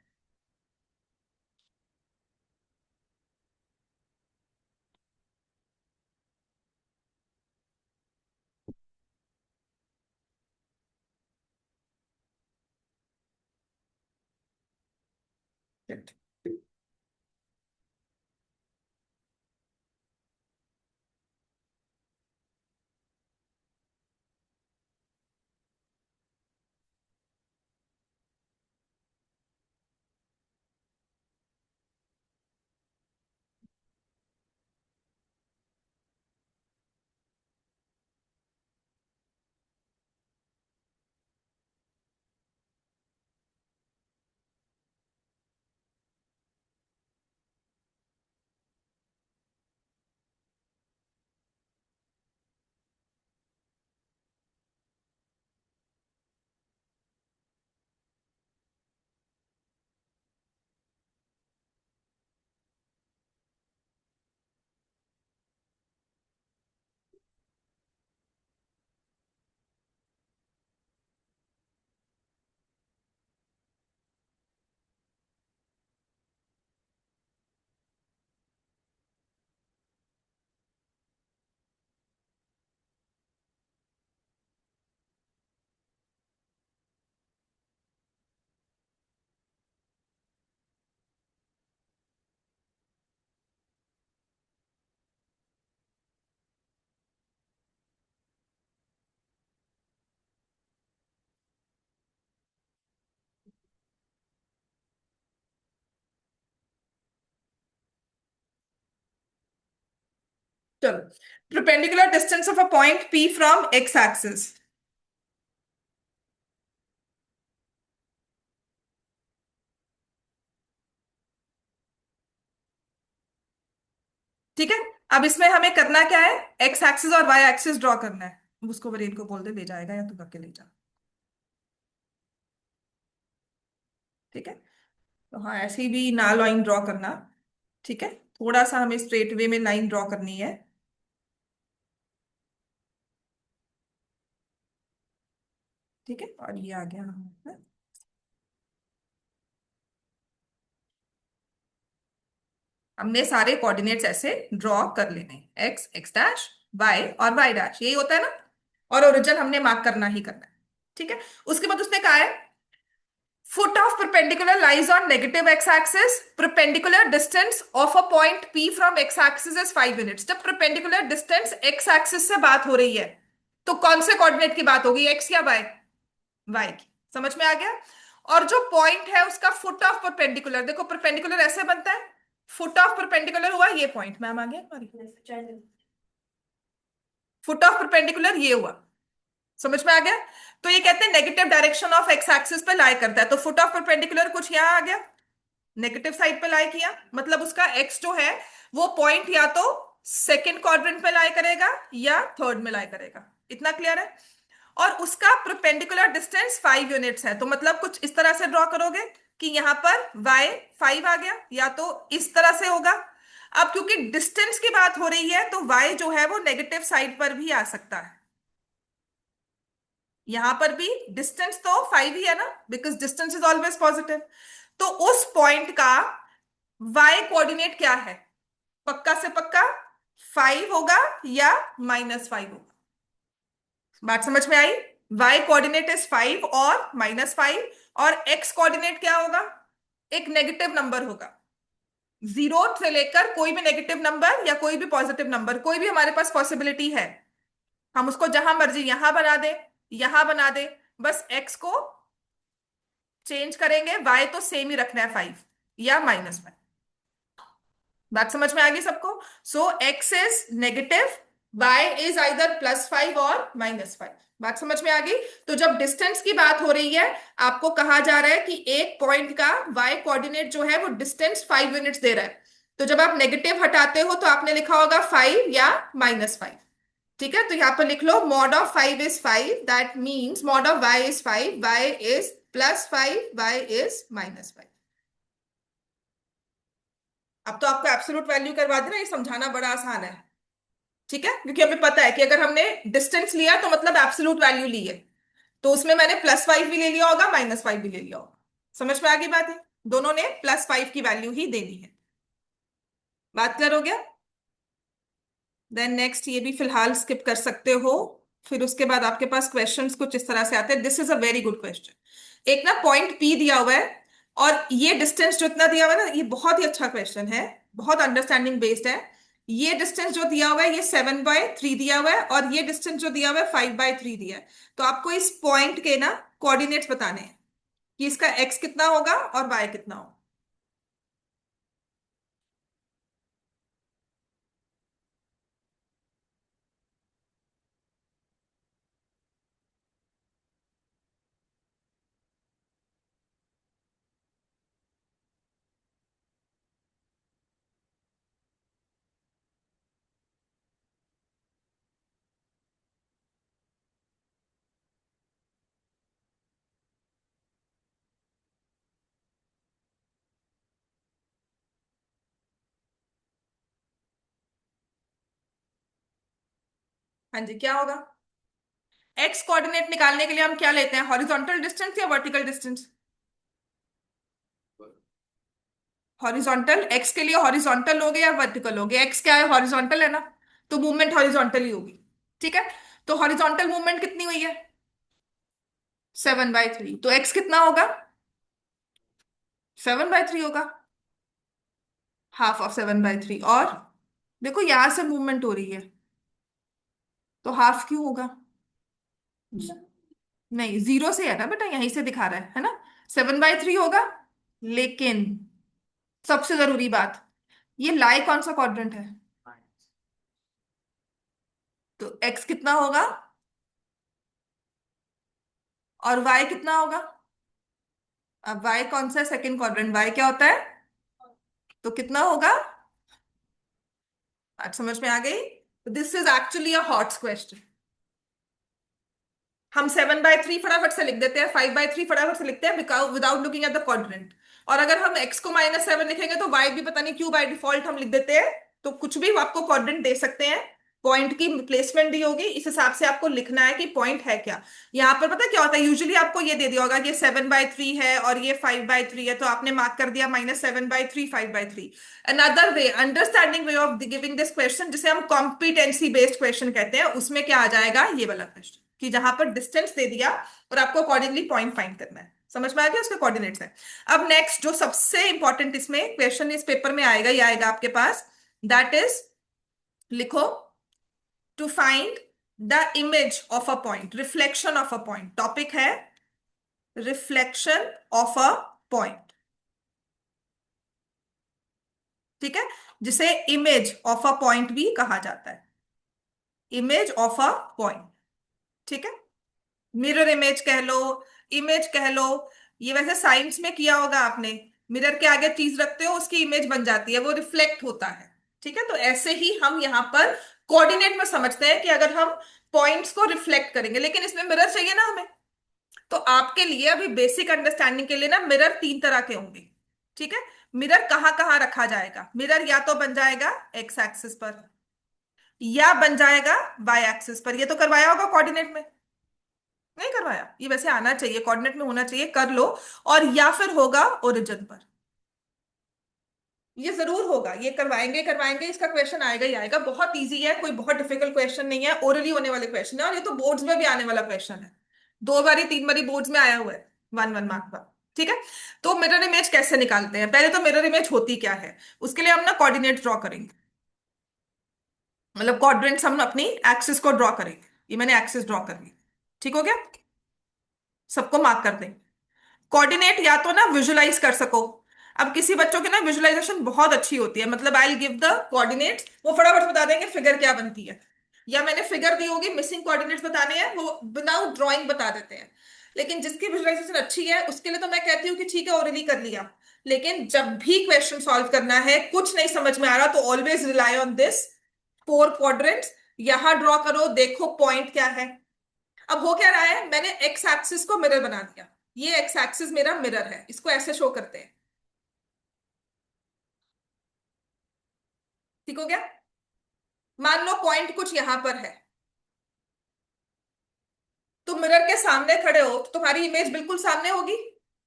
चलो, perpendicular distance of a point P from x axis. ठीक है, अब इसमें हमें करना क्या है, एक्स एक्सिस और वाई एक्सिस ड्रॉ करना है। उसको वरीन को बोल दे ले जाएगा, या तू करके ले जा। ठीक है, तो हाँ ऐसे ही भी ना लाइन ड्रॉ करना। ठीक है, थोड़ा सा हमें स्ट्रेट वे में लाइन ड्रॉ करनी है। ठीक है, और ये आ गया हमारा। हमने सारे कोऑर्डिनेट्स ऐसे ड्रॉ कर लेने हैं, एक्स एक्स डैश, वाई और वाई डैश, यही होता है ना। और ओरिजिन हमने मार्क करना ही करना है। ठीक है, उसके बाद उसने कहा है foot of perpendicular lies on negative x-axis, perpendicular distance of a point P from x-axis is 5 units। जब perpendicular distance x-axis से बात हो रही है तो कौन से कोऑर्डिनेट की बात होगी, x या y? y की। समझ में आ गया। और जो पॉइंट है उसका फुट ऑफ परपेंडिकुलर, देखो परपेंडिकुलर ऐसे बनता है, फुट ऑफ परपेंडिकुलर हुआ ये पॉइंट, मैम आ गया हमारी, फुट ऑफ परपेंडिकुलर ये हुआ। समझ में आ गया। तो ये कहते हैं negative direction of x axis पे लाई करता है, तो फुट ऑफ परपेंडिकुलर कुछ यहाँ आ गया, नेगेटिव साइड पे लाई किया, मतलब उसका एक्स जो है वो पॉइंट या तो सेकंड क्वाड्रेंट पे लाई करेगा या थर्ड में लाई करेगा। इतना क्लियर है। और उसका परपेंडिकुलर डिस्टेंस 5 यूनिट्स है, तो मतलब कुछ इस तरह से ड्रॉ करोगे कि यहां पर y 5 आ गया, या तो इस तरह से होगा। अब क्योंकि डिस्टेंस की बात हो रही है तो y जो है वो नेगेटिव साइड पर भी आ सकता है। यहां पर भी डिस्टेंस तो 5 ही है ना, because distance is always positive. तो उस पॉइंट का y कोऑर्डिनेट क्या है, पक्का से पक्का 5 होगा या -5 होगा। बात समझ में आई। y कोऑर्डिनेट इज 5 और -5, और x कोऑर्डिनेट क्या होगा, एक नेगेटिव नंबर होगा। जीरो से लेकर कोई भी नेगेटिव नंबर या कोई भी पॉजिटिव नंबर, कोई भी हमारे पास पॉसिबिलिटी है, हम उसको जहां मर्जी यहां बना दे, यहां बना दे, बस x को चेंज करेंगे, y तो सेम ही रखना है 5 या -5। बात समझ में आ गई सबको। सो x is negative, y is either +5 और -5। बात समझ में आ गई। तो जब डिस्टेंस की बात हो रही है, आपको कहा जा रहा है कि एक पॉइंट का y कोऑर्डिनेट जो है वो डिस्टेंस 5 यूनिट्स दे रहा है। तो जब आप नेगेटिव हटाते हो तो आपने लिखा होगा 5 या -5। ठीक है, तो यहाँ पर लिख लो mod of 5 is 5, that means mod of y is 5, y is +5, y is -5। अब तो आपको एब्सोल्यूट वैल्यू करवा देना, ये समझाना बड़ा आसान है। ठीक है, क्योंकि हमें पता है कि अगर हमने डिस्टेंस लिया तो मतलब एब्सोल्यूट वैल्यू ली है, तो उसमें मैंने +5 भी ले लिया होगा, -5 भी ले लिया होगा। समझ में आ गई बात है, दोनों ने +5 की वैल्यू ही देनी है। बात क्लियर हो गया? देन नेक्स्ट, ये भी फिलहाल स्किप कर सकते हो। फिर उसके बाद आपके पास क्वेश्चंस कुछ इस तरह से आते हैं। This is a very good question. एक ना पॉइंट पी दिया हुआ है, और ये डिस्टेंस जो इतना दिया हुआ है ना, ये बहुत ही अच्छा क्वेश्चन है, बहुत अंडरस्टैंडिंग बेस्ड है। ये डिस्टेंस जो दिया हुआ है ये 7/3 दिया हुआ है, और ये डिस्टेंस जो दिया हुआ है 5/3 दिया है। तो आपको इस पॉइंट के ना कोऑर्डिनेट्स बताने हैं कि इसका एक्स कितना होगा और वाई कितना होगा। हाँ जी, क्या होगा? एक्स कोऑर्डिनेट निकालने के लिए हम क्या लेते हैं, हॉरिजॉन्टल डिस्टेंस या वर्टिकल डिस्टेंस? हॉरिजॉन्टल, एक्स के लिए हॉरिजॉन्टल हो गया या वर्टिकल हो गया? एक्स क्या है, हॉरिजॉन्टल है ना, तो मूवमेंट हॉरिजॉन्टल ही होगी। ठीक है, तो हॉरिजॉन्टल मूवमेंट कितनी हुई है? 7/3, तो एक्स कितना होगा? 7/3 होगा, ½ ऑफ 7/3। और देखो यहां से मूवमेंट हो रही है, तो हाफ क्यों होगा? नहीं, 0 से है ना बेटा, यहीं से दिखा रहा है ना, 7/3 होगा। लेकिन सबसे जरूरी बात, ये लाई कौन सा क्वाड्रेंट है? तो एक्स कितना होगा और वाई कितना होगा? अब वाई कौन सा सेकंड क्वाड्रेंट, वाई क्या होता है? तो कितना होगा? आज समझ में आ गई? This is actually a hot question. हम 7/3 फटाफट से लिख देते हैं, 5/3 फटाफट से लिखते हैं, because without looking at the quadrant. और अगर हम एक्स को -7 लिखेंगे तो वाई भी पता नहीं क्यों बाय डिफॉल्ट हम लिख देते हैं। तो कुछ भी आपको क्वाड्रेंट दे सकते हैं, पॉइंट की प्लेसमेंट दी होगी, इस हिसाब से आपको लिखना है कि पॉइंट है क्या। यहाँ पर पता क्या होता है, यूजुअली आपको ये दे दिया होगा कि 7/3 है और ये 5/3 है, तो आपने मार्क कर दिया -7/3, 5/3। Another way, understanding way of giving this question, जिसे हम कॉम्पिटेंसी बेस्ड क्वेश्चन कहते हैं, उसमें क्या आ जाएगा, ये वाला क्वेश्चन, कि जहां पर डिस्टेंस दे दिया और आपको अकॉर्डिंगली पॉइंट फाइंड करना है। समझ में आ गया, उसके कोऑर्डिनेट्स है। अब नेक्स्ट जो सबसे इंपॉर्टेंट इसमें क्वेश्चन इस पेपर में आएगा, ये आएगा आपके पास, दैट इज, लिखो, to find the image of a point, reflection of a point, topic है रिफ्लेक्शन ऑफ अ पॉइंट। ठीक है, जिसे इमेज ऑफ अ पॉइंट भी कहा जाता है, इमेज ऑफ अ पॉइंट। ठीक है, मिरर इमेज कह लो, इमेज कह लो। ये वैसे साइंस में किया होगा आपने, मिरर के आगे चीज रखते हो, उसकी इमेज बन जाती है, वो रिफ्लेक्ट होता है। ठीक है, तो ऐसे ही हम यहाँ पर कोऑर्डिनेट में समझते हैं कि अगर हम पॉइंट्स को रिफ्लेक्ट करेंगे, लेकिन इसमें मिरर चाहिए ना हमें। तो आपके लिए अभी बेसिक अंडरस्टैंडिंग के लिए ना, मिरर 3 तरह के होंगे। ठीक है, मिरर कहाँ कहाँ रखा जाएगा? मिरर या तो बन जाएगा एक्स एक्सिस पर, या बन जाएगा वाई एक्सिस पर। ये तो करवाया होगा कोऑर्डिनेट में, नहीं करवाया? ये वैसे आना चाहिए, कोऑर्डिनेट में होना चाहिए, कर लो। और या फिर होगा ओरिजिन पर, ये जरूर होगा, ये करवाएंगे करवाएंगे, इसका क्वेश्चन आएगा ही आएगा। बहुत इजी है, कोई बहुत डिफिकल्ट क्वेश्चन नहीं है, ओरली होने वाले क्वेश्चन है, और ये तो बोर्ड्स में भी आने वाला क्वेश्चन है। 2 बारी 3 बारी बोर्ड्स में आया हुआ है, 1 1 मार्क का। ठीक है, तो मिरर इमेज कैसे निकालते हैं? पहले तो मिरर इमेज होती क्या है, उसके लिए हम ना कोऑर्डिनेट ड्रॉ करेंगे, मतलब क्वाड्रेंट्स हम अपनी एक्सिस को ड्रॉ करेंगे। ये मैंने एक्सिस ड्रॉ कर ली, ठीक हो गया, सबको मार्क कर देंगे। कोऑर्डिनेट या तो ना विजुलाइज कर सको। अब किसी बच्चों की ना विजुलाइजेशन बहुत अच्छी होती है, मतलब I will give the coordinates, वो फटाफट बता देंगे फिगर क्या बनती है, या मैंने फिगर दी होगी, मिसिंग कोऑर्डिनेट्स बताने हैं, वो विदाउट ड्राइंग बता देते हैं। लेकिन जिसकी विजुलाइजेशन अच्छी है उसके लिए तो मैं कहती हूँ कि ठीक है, ऑलरेडी कर लिया। लेकिन जब भी क्वेश्चन सॉल्व करना है, कुछ नहीं समझ में आ रहा, तो always rely on this 4 quadrants. यहां ड्रॉ करो, देखो पॉइंट क्या है। अब हो क्या रहा है, मैंने एक्स एक्सिस को मिरर बना दिया। ये एक्स एक्सिस मेरा मिरर है, इसको ऐसे शो करते हैं। ठीक हो गया। मान लो पॉइंट कुछ यहां पर है, तुम मिरर के सामने खड़े हो तो तुम्हारी इमेज बिल्कुल सामने होगी।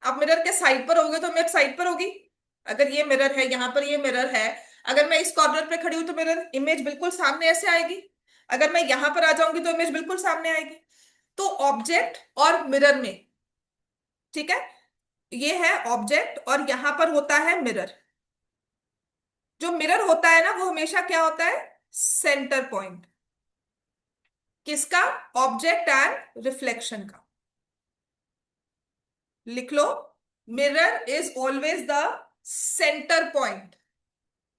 आप मिरर के साइड पर होगे तो इमेज साइड पर होगी। अगर ये मिरर है, यहां पर ये मिरर है, अगर मैं इस कॉर्नर पे खड़ी हूं तो मिरर इमेज बिल्कुल सामने ऐसे आएगी। अगर मैं यहां पर आ जाऊंगी तो इमेज बिल्कुल सामने आएगी। तो ऑब्जेक्ट और मिरर में, ठीक है, ये है ऑब्जेक्ट और यहां पर होता है मिरर। जो मिरर होता है ना वो हमेशा क्या होता है, सेंटर पॉइंट। किसका, ऑब्जेक्ट एंड रिफ्लेक्शन का। लिख लो, mirror is always the centre point.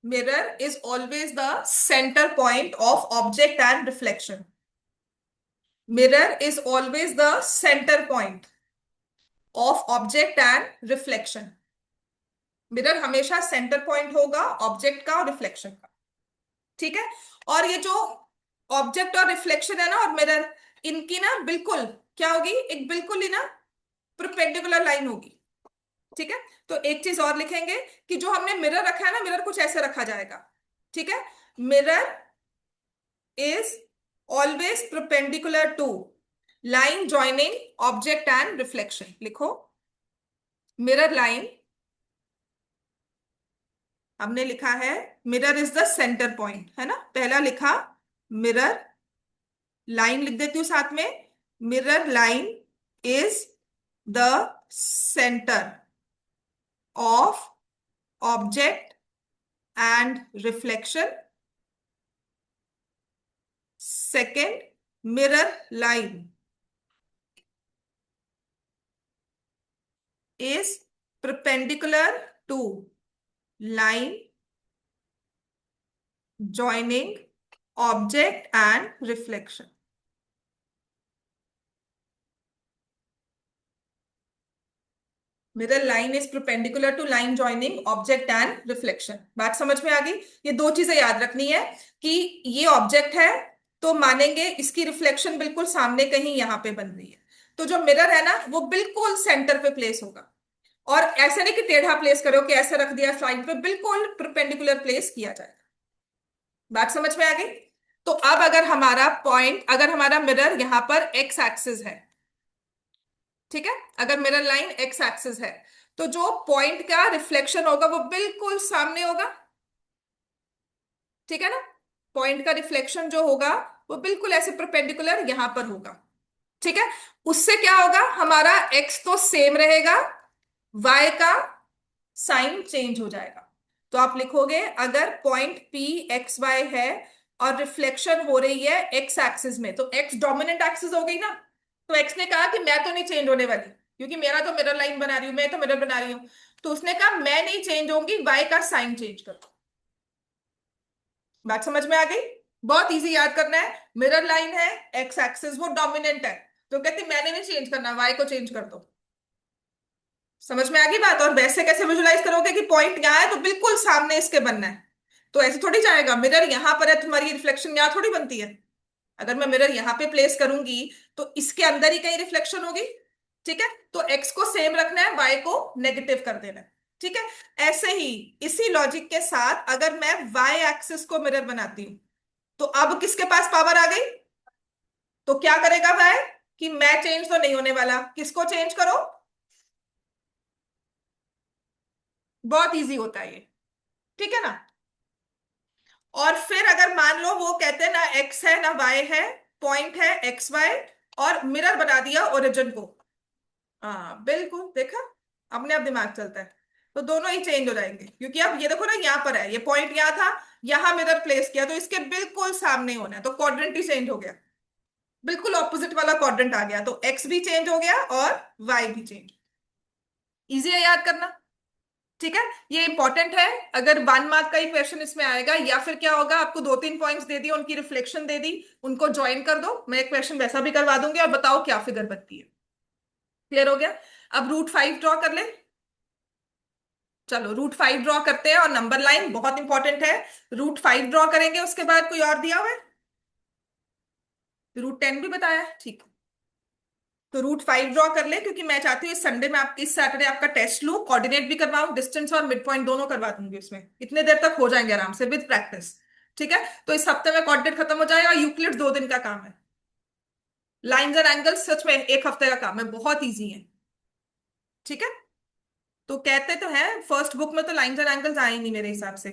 Mirror is always the centre point of object and reflection. Mirror is always the centre point of object and reflection. Mirror हमेशा centre point होगा object का और reflection का। ठीक है। और ये जो ऑब्जेक्ट और रिफ्लेक्शन है ना और मिरर, इनकी ना बिल्कुल क्या होगी, एक बिल्कुल ही ना परपेंडिकुलर लाइन होगी। ठीक है। तो एक चीज और लिखेंगे कि जो हमने मिरर रखा है ना, मिरर कुछ ऐसे रखा जाएगा। ठीक है। Mirror is always perpendicular to line joining object and reflection. लिखो, मिरर लाइन, हमने लिखा है mirror is the centre point, है ना, पहला लिखा मिरर, लाइन लिख देती हूं साथ में, mirror line is the centre of object and reflection. Second, mirror line is perpendicular to line joining object and reflection. Mirror line is perpendicular to line joining object and reflection. बात समझ में आ गई। ये दो चीजें याद रखनी है कि ये ऑब्जेक्ट है तो मानेंगे इसकी रिफ्लेक्शन बिल्कुल सामने कहीं यहां पे बन रही है, तो जो मिरर है ना वो बिल्कुल सेंटर पे प्लेस होगा। और ऐसे नहीं कि टेढ़ा प्लेस करो कि ऐसे रख दिया स्लाइड पे, बिल्कुल परपेंडिकुलर प्लेस किया जाएगा। बात समझ में आ गई। तो अब अगर हमारा पॉइंट, अगर हमारा मिरर यहां पर एक्स एक्सिस है, ठीक है, अगर मिरर लाइन एक्स एक्सिस है, तो जो पॉइंट का रिफ्लेक्शन होगा वो बिल्कुल सामने होगा। ठीक है ना, पॉइंट का रिफ्लेक्शन जो होगा वो बिल्कुल ऐसे परपेंडिकुलर यहां पर होगा। ठीक है। उससे क्या होगा, हमारा एक्स तो सेम रहेगा, वाई का साइन चेंज हो जाएगा। तो आप लिखोगे अगर पॉइंट पी एक्स वाई है और रिफ्लेक्शन हो रही है एक्स एक्सिस में, तो एक्स डोमिनेंट एक्सिस हो गई ना। तो एक्स ने कहा कि मैं तो नहीं चेंज होने वाली, क्योंकि मेरा तो मिरर लाइन बना रही हूं, मैं तो मिरर बना रही हूं। तो उसने कहा मैं नहीं चेंज होंगी, वाई का साइन चेंज कर दो। बात समझ में आ गई। बहुत इजी याद करना है। मिरर लाइन है, एक्स एक्सिस वो डोमिनेंट है, तो कहती मैंने नहीं चेंज करना, वाई को चेंज कर दो। समझ में आ गई बात। और वैसे कैसे विजुलाइज करोगे कि पॉइंट यहाँ है तो बिल्कुल सामने इसके बनना है। तो ऐसे थोड़ी जाएगा, मिरर यहां पर है, तुम्हारी रिफ्लेक्शन यहाँ थोड़ी बनती है। अगर मैं मिरर यहाँ पे प्लेस करूंगी तो इसके अंदर ही कहीं रिफ्लेक्शन होगी। ठीक है। तो एक्स को सेम रखना है, वाई को नेगेटिव कर देना है। ठीक है। ऐसे ही इसी लॉजिक के साथ अगर मैं वाई एक्सिस को मिरर बनाती हूं, तो अब किसके पास पावर आ गई, तो क्या करेगा वाई, कि मैं चेंज तो नहीं होने वाला, किसको चेंज करो। बहुत इजी होता है ये। ठीक है ना। और फिर अगर मान लो वो कहते हैं ना एक्स है ना वाई है, पॉइंट है एक्स वाई, और मिरर बना दिया ओरिजिन को, हाँ बिल्कुल, देखा, अपने आप दिमाग चलता है। तो दोनों ही चेंज हो जाएंगे, क्योंकि अब ये देखो ना यहाँ पर है, ये पॉइंट यहाँ था, यहाँ मिरर प्लेस किया तो इसके बिल्कुल सामने होना है, तो क्वाड्रेंट ही चेंज हो गया, बिल्कुल ऑपोजिट वाला क्वाड्रेंट आ गया, तो एक्स भी चेंज हो गया और वाई भी चेंज। इजी है याद करना। ठीक है। ये इंपॉर्टेंट है, अगर 1 मार्क का ही क्वेश्चन इसमें आएगा, या फिर क्या होगा, आपको 2-3 पॉइंट्स दे दिए, उनकी रिफ्लेक्शन दे दी, उनको ज्वाइन कर दो, मैं एक क्वेश्चन वैसा भी करवा दूंगी और बताओ क्या फिगर बनती है। क्लियर हो गया। अब रूट 5 ड्रॉ कर ले। चलो रूट 5 ड्रॉ करते हैं, और नंबर लाइन बहुत इंपॉर्टेंट है। रूट 5 ड्रॉ करेंगे, उसके बाद कोई और दिया हुआ है, √10 भी बताया है, ठीक है। तो √5 ड्रॉ कर ले, क्योंकि मैं चाहती हूँ इस संडे में आप, इस सैटरडे आपका टेस्ट लूँ, कोऑर्डिनेट भी करवाऊँ, डिस्टेंस और मिड पॉइंट दोनों करवा दूंगी उसमें, इतने देर तक हो जाएंगे आराम से विद प्रैक्टिस। ठीक है, तो इस हफ्ते में कोऑर्डिनेट खत्म हो जाएगा, यूक्लिड 2 दिन का काम है। लाइंस एंड एंगल्स सच में 1 हफ्ते का काम है, बहुत ईजी है। ठीक है, तो कहते तो है फर्स्ट बुक में तो लाइंस एंड एंगल्स आए ही नहीं मेरे हिसाब से।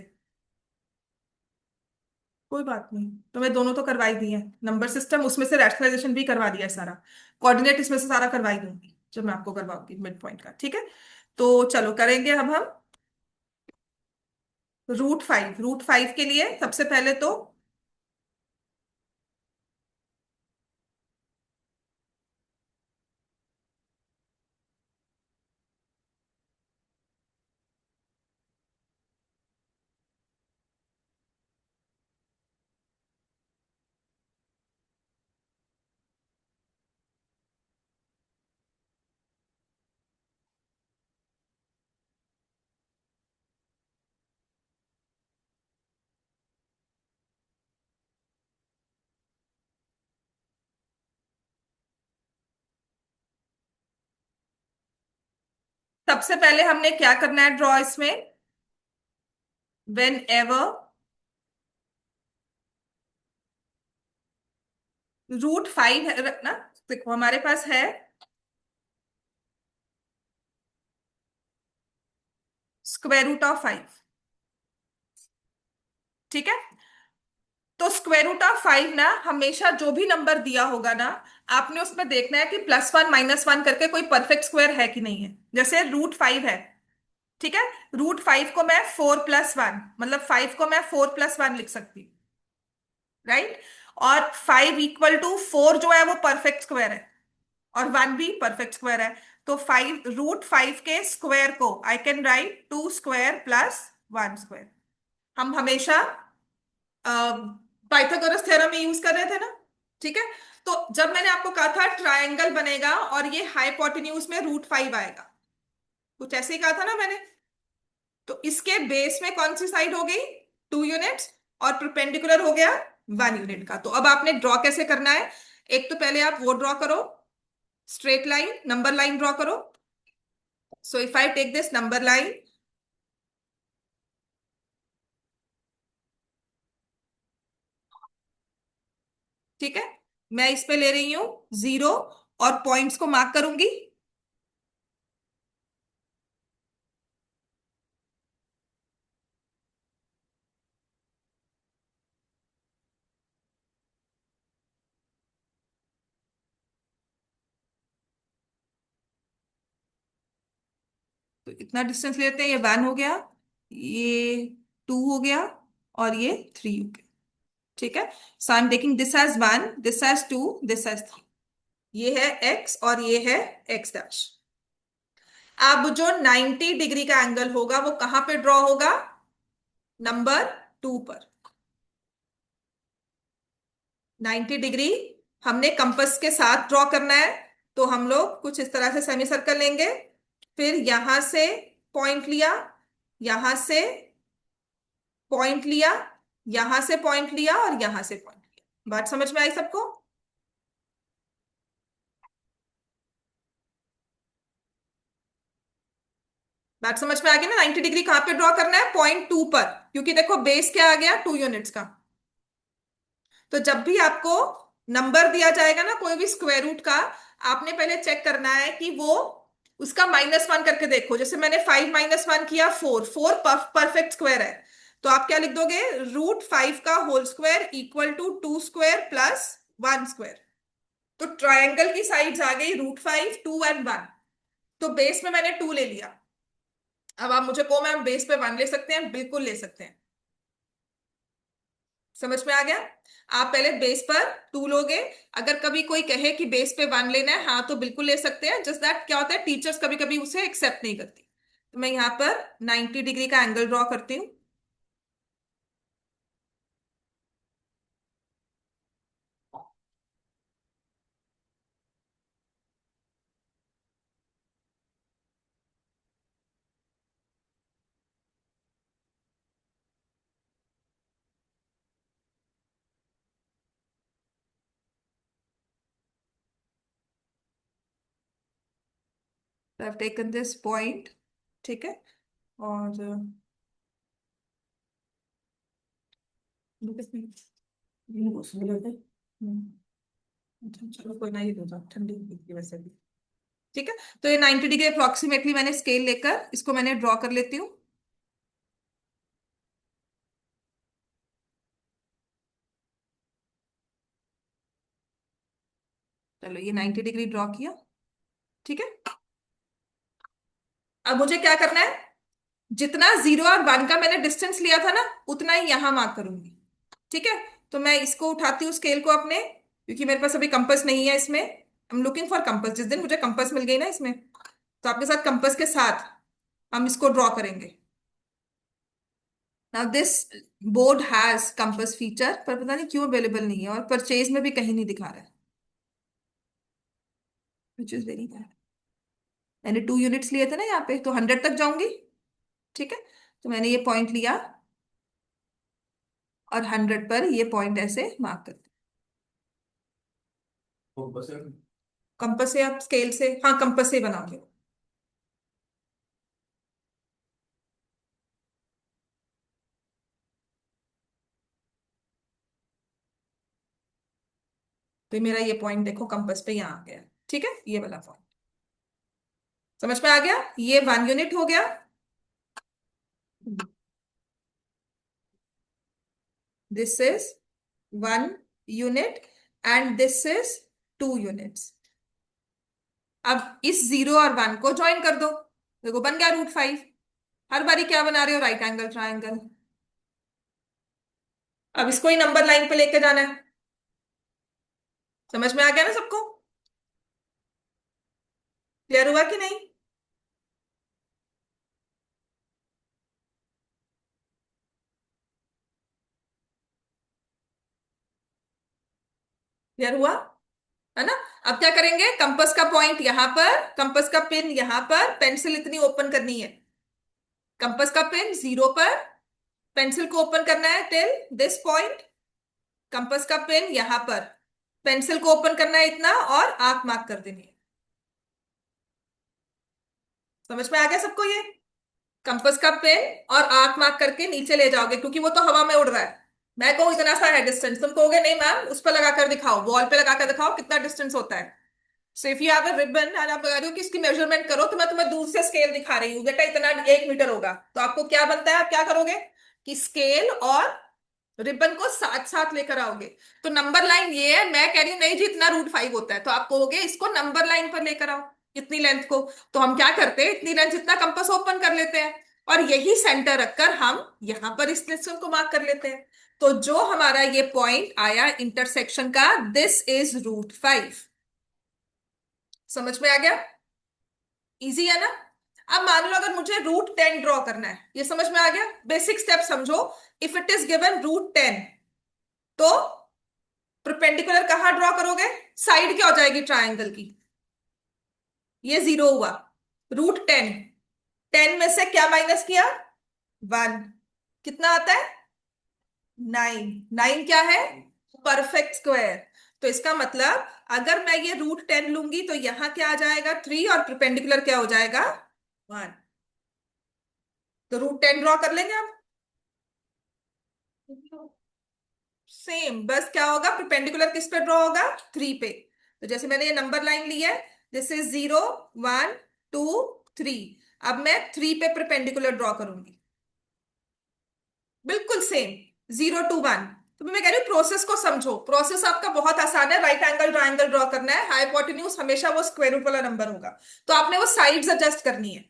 कोई बात नहीं, तो मैं दोनों तो करवाई दी है, नंबर सिस्टम उसमें से रैशनलाइजेशन भी करवा दिया है सारा, कोऑर्डिनेट इसमें से सारा करवाई दूंगी जब मैं आपको करवाऊंगी मिड पॉइंट का। ठीक है, तो चलो करेंगे अब हम √5। √5 के लिए सबसे पहले तो सबसे पहले हमने क्या करना है ड्रॉ इसमें, वेन एवर √5 है ना, देखो हमारे पास है √5। ठीक है, तो √5 ना हमेशा जो भी नंबर दिया होगा ना, आपने उसमें देखना है कि +1 -1 करके कोई परफेक्ट स्क्वायर है कि नहीं है। जैसे √5 है, ठीक है, √5 को मैं 4+1, मतलब 5 को मैं 4+1 लिख सकती हूँ, राइट। और 5 = 4 जो है वो परफेक्ट स्क्वायर है, और 1 भी परफेक्ट स्क्वायर है। तो √5 के स्क्वायर को आई कैन राइट 2² + 1²। हम हमेशा पाइथागोरस थ्योरम यूज कर रहे थे ना। ठीक है, तो जब मैंने आपको कहा था ट्रायंगल बनेगा और ये हाइपोटेन्यूज में √5 आएगा, कुछ ऐसे ही कहा था ना मैंने। तो इसके बेस में कौन सी साइड हो गई, 2 यूनिट्स, और परपेंडिकुलर हो गया 1 यूनिट का। तो अब आपने ड्रॉ कैसे करना है, एक तो पहले आप वो ड्रॉ करो, straight line, number line draw करो। So if I take this number line, ठीक है, मैं इस पे ले रही हूं 0, और पॉइंट्स को मार्क करूंगी। तो इतना डिस्टेंस लेते हैं, ये 1 हो गया, ये 2 हो गया, और ये 3 हो गया। ठीक है, so I am taking this as 1, this as 2, this as 3। ये है एक्स और ये है x'। अब जो 90 डिग्री का एंगल होगा वो कहां पे ड्रॉ होगा, नंबर 2 पर। 90 डिग्री हमने कंपास के साथ ड्रॉ करना है, तो हम लोग कुछ इस तरह से सेमी सर्कल लेंगे, फिर यहां से पॉइंट लिया, यहां से पॉइंट लिया, यहां से पॉइंट लिया, और यहां से पॉइंट लिया। बात समझ में आई सबको। बात समझ में आ गई ना, 90 डिग्री कहां पे ड्रॉ करना है, पॉइंट 2 पर, क्योंकि देखो बेस क्या आ गया, 2 यूनिट्स का। तो जब भी आपको नंबर दिया जाएगा ना कोई भी स्क्वायर रूट का, आपने पहले चेक करना है कि वो उसका -1 करके देखो। जैसे मैंने 5 -1 किया, 4 परफेक्ट स्क्वायर है, तो आप क्या लिख दोगे, √5 का होल स्क्वायर = 2² + 1²। तो ट्रायंगल की साइड्स आ गई √5, 2 एंड 1। तो बेस में मैंने 2 ले लिया। अब आप मुझे कहो मैम बेस पे 1 ले सकते हैं, बिल्कुल ले सकते हैं। समझ में आ गया। आप पहले बेस पर 2 लोगे, अगर कभी कोई कहे कि बेस पे 1 लेना है, हाँ तो बिल्कुल ले सकते हैं। जस्ट दैट क्या होता है, टीचर्स कभी कभी उसे एक्सेप्ट नहीं करती। तो मैं यहाँ पर 90 डिग्री का एंगल ड्रॉ करती हूँ। आई टेकन दिस पॉइंट, ठीक है, और अच्छा चलो कोई ना, ये दो ठंडी की वैसे भी, ठीक है। तो ये 90 डिग्री अप्रोक्सीमेटली मैंने स्केल लेकर इसको मैंने ड्रॉ कर लेती हूँ। चलो ये 90 डिग्री ड्रॉ किया, ठीक है। अब मुझे क्या करना है, जितना 0 और 1 का मैंने डिस्टेंस लिया था ना, उतना ही यहां मार्क करूंगी, ठीक है। तो मैं इसको उठाती हूँ स्केल को अपने, क्योंकि मेरे पास अभी कंपास नहीं है इसमें। I am looking for compass, जिस दिन मुझे कंपास मिल गई ना इसमें, तो आपके साथ कंपास के साथ हम इसको ड्रॉ करेंगे। Now this board has compass feature, पर पता नहीं क्यों अवेलेबल नहीं है, और परचेज में भी कहीं नहीं दिखा रहा है, विच इज वेरी बैड। मैंने 2 यूनिट्स लिए थे ना यहाँ पे, तो 100 तक जाऊंगी, ठीक है। तो मैंने ये पॉइंट लिया और 100 पर ये पॉइंट ऐसे मार्क कर दिया। कंपास से आप स्केल से, हाँ कंपास से बनाओगे। तो ये मेरा ये पॉइंट देखो कंपास पे यहाँ आ गया, ठीक है, ये वाला पॉइंट समझ में आ गया। ये 1 यूनिट हो गया, this is 1 unit, and this is 2 units. अब इस 0 और 1 को ज्वाइन कर दो, देखो बन गया √5। हर बारी क्या बना रहे हो, राइट एंगल ट्राइंगल। अब इसको ही नंबर लाइन पे लेके जाना है। समझ में आ गया ना सबको, क्लियर हुआ कि नहीं? क्लियर हुआ है ना? अब क्या करेंगे, कंपास का पॉइंट यहां पर, कंपास का पिन यहां पर, पेंसिल इतनी ओपन करनी है, कंपास का पिन 0 पर, पेंसिल को ओपन करना है टिल दिस पॉइंट, कंपास का पिन यहां पर, पेंसिल को ओपन करना है इतना, और आंख मार्क कर देनी है। समझ में आ गया सबको ये? कंपास का पेन और आंख मार्क करके नीचे ले जाओगे, क्योंकि वो तो हवा में उड़ रहा है। मैं कहूँ इतना सा है डिस्टेंस, तुम कहोगे नहीं मैम उस पर लगाकर दिखाओ, वॉल पे लगाकर दिखाओ कितना डिस्टेंस होता है। So if you have a ribbon and आप बता रही हो कि इसकी मेजरमेंट करो, तो मैं तुम्हें दूर से स्केल दिखा रही हूँ, बेटा इतना 1 मीटर होगा, तो आपको क्या बनता है, आप क्या करोगे कि स्केल और रिबन को साथ साथ लेकर आओगे। तो नंबर लाइन ये है, मैं कह रही हूँ नहीं जी इतना √5 होता है, तो आप कहोगे इसको नंबर लाइन पर लेकर आओ, इतनी लेंथ को। तो हम क्या करते हैं, इतनी लेंथ जितना कंपास ओपन कर लेते हैं, और यही सेंटर रखकर हम यहां पर इस डिस्टेंस को मार्क कर लेते हैं। तो जो हमारा ये पॉइंट आया इंटरसेक्शन का, दिस इज √5। समझ में आ गया? इजी है ना? अब मान लो अगर मुझे √10 ड्रॉ करना है, ये समझ में आ गया, बेसिक स्टेप समझो। इफ इट इज गिवन √10, तो परपेंडिकुलर कहां ड्रॉ करोगे, साइड क्या हो जाएगी ट्रायंगल की, ये 0 हुआ। √10, 10 में से क्या माइनस किया, 1, कितना आता है, 9। 9 क्या है, परफेक्ट स्क्वायर। तो इसका मतलब अगर मैं ये √10 लूंगी, तो यहां क्या आ जाएगा, 3, और परपेंडिकुलर क्या हो जाएगा, 1। तो √10 ड्रॉ कर लेंगे हम। सेम, बस क्या होगा, परपेंडिकुलर किस पे ड्रॉ होगा, 3 पे। तो जैसे मैंने ये नंबर लाइन ली है, दिस इज 0 1 2 3, अब मैं 3 पे परपेंडिकुलर ड्रॉ करूंगी, बिल्कुल सेम, 0 2 1। तो मैं कह रही हूँ प्रोसेस को समझो, प्रोसेस आपका बहुत आसान है, राइट एंगल ट्राइंगल ड्रॉ करना है, हाइपोटेन्यूज हमेशा वो स्क्वायर रूट वाला नंबर होगा, तो आपने वो साइड्स एडजस्ट करनी है,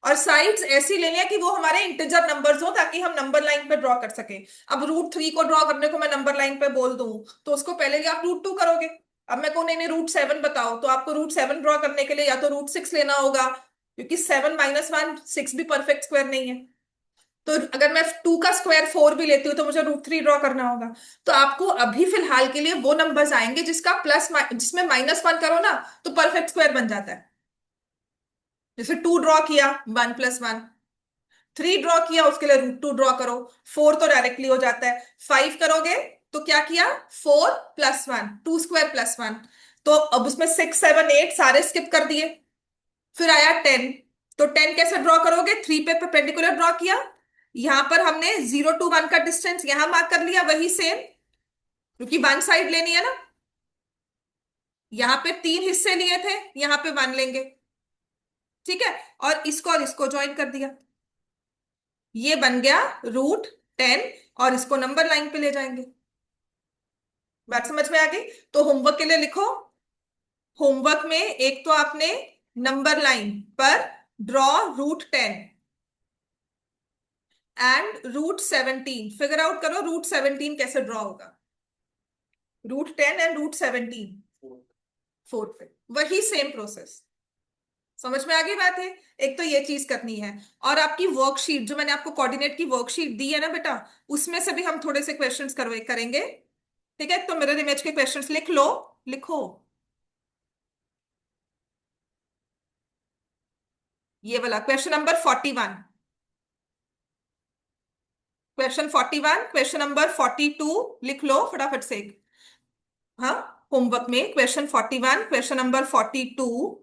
और साइड्स ऐसी लेनी है कि वो हमारे इंटीजर नंबर्स हो, ताकि हम नंबर लाइन पे ड्रॉ कर सके। अब √3 को ड्रॉ करने को मैं नंबर लाइन पे बोल दूं, तो उसको पहले ही आप √2 करोगे। अब मैं कहूँ नहीं नहीं √7 बताओ, तो आपको √7 ड्रॉ करने के लिए या तो √6 लेना होगा, क्योंकि 7 - 1 6 भी परफेक्ट स्क्वायर नहीं है। तो अगर मैं 2 का स्क्वायर 4 भी लेती हूँ, तो मुझे √3 ड्रॉ करना होगा। तो आपको अभी फिलहाल के लिए वो नंबर्स आएंगे जिसका प्लस, जिसमें -1 करो ना, तो परफेक्ट स्क्वायर बन जाता है। जैसे 2 ड्रॉ किया, 1 + 1, 3 ड्रॉ किया, उसके लिए √2 ड्रॉ करो, 4 तो डायरेक्टली हो जाता है, 5 करोगे तो क्या किया, 4 + 1, 2² + 1। तो अब उसमें 6 7 8 सारे स्किप कर दिए, फिर आया 10। तो 10 कैसे ड्रॉ करोगे? 3 पे परपेंडिकुलर ड्रॉ किया। यहां पर हमने 0 to 1 का डिस्टेंस यहां मार्क कर लिया, वही सेम, क्योंकि वन साइड लेनी है ना। यहां पे 3 हिस्से लिए थे, यहां पे 1 लेंगे। ठीक है। और इसको ज्वाइन कर दिया। ये बन गया √10। और इसको नंबर लाइन पे ले जाएंगे। बात समझ में आ गई? तो होमवर्क के लिए लिखो। होमवर्क में एक तो आपने नंबर लाइन पर ड्रॉ √10 एंड √17। फिगर आउट करो √17 कैसे ड्रॉ होगा। √10 एंड √17 फोर्थ पे, वही सेम प्रोसेस। समझ में आ गई बात है? एक तो ये चीज करनी है। और आपकी वर्कशीट जो मैंने आपको कोऑर्डिनेट की वर्कशीट दी है ना बेटा, उसमें से भी हम थोड़े से क्वेश्चंस करवे करेंगे। ठीक है, तो मिरर इमेज के क्वेश्चंस लिख लो। लिखो। ये वाला question number 41, question 41, question number 42 लिख लो फटाफट से। हाँ, होमवर्क में क्वेश्चन 41, क्वेश्चन नंबर 42,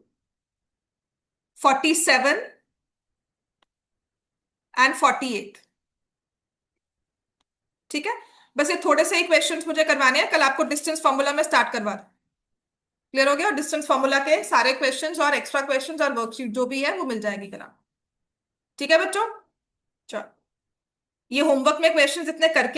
47 एंड 48। ठीक है। बस ये थोड़े से ही क्वेश्चंस मुझे करवाने हैं, कल आपको डिस्टेंस फॉर्मूला में स्टार्ट करवा। क्लियर हो गया? और डिस्टेंस फॉर्मूला के सारे क्वेश्चंस और एक्स्ट्रा क्वेश्चंस और वर्कशीट जो भी है वो मिल जाएगी कल आपको। ठीक है बच्चों? चलो, ये होमवर्क में क्वेश्चंस इतने करके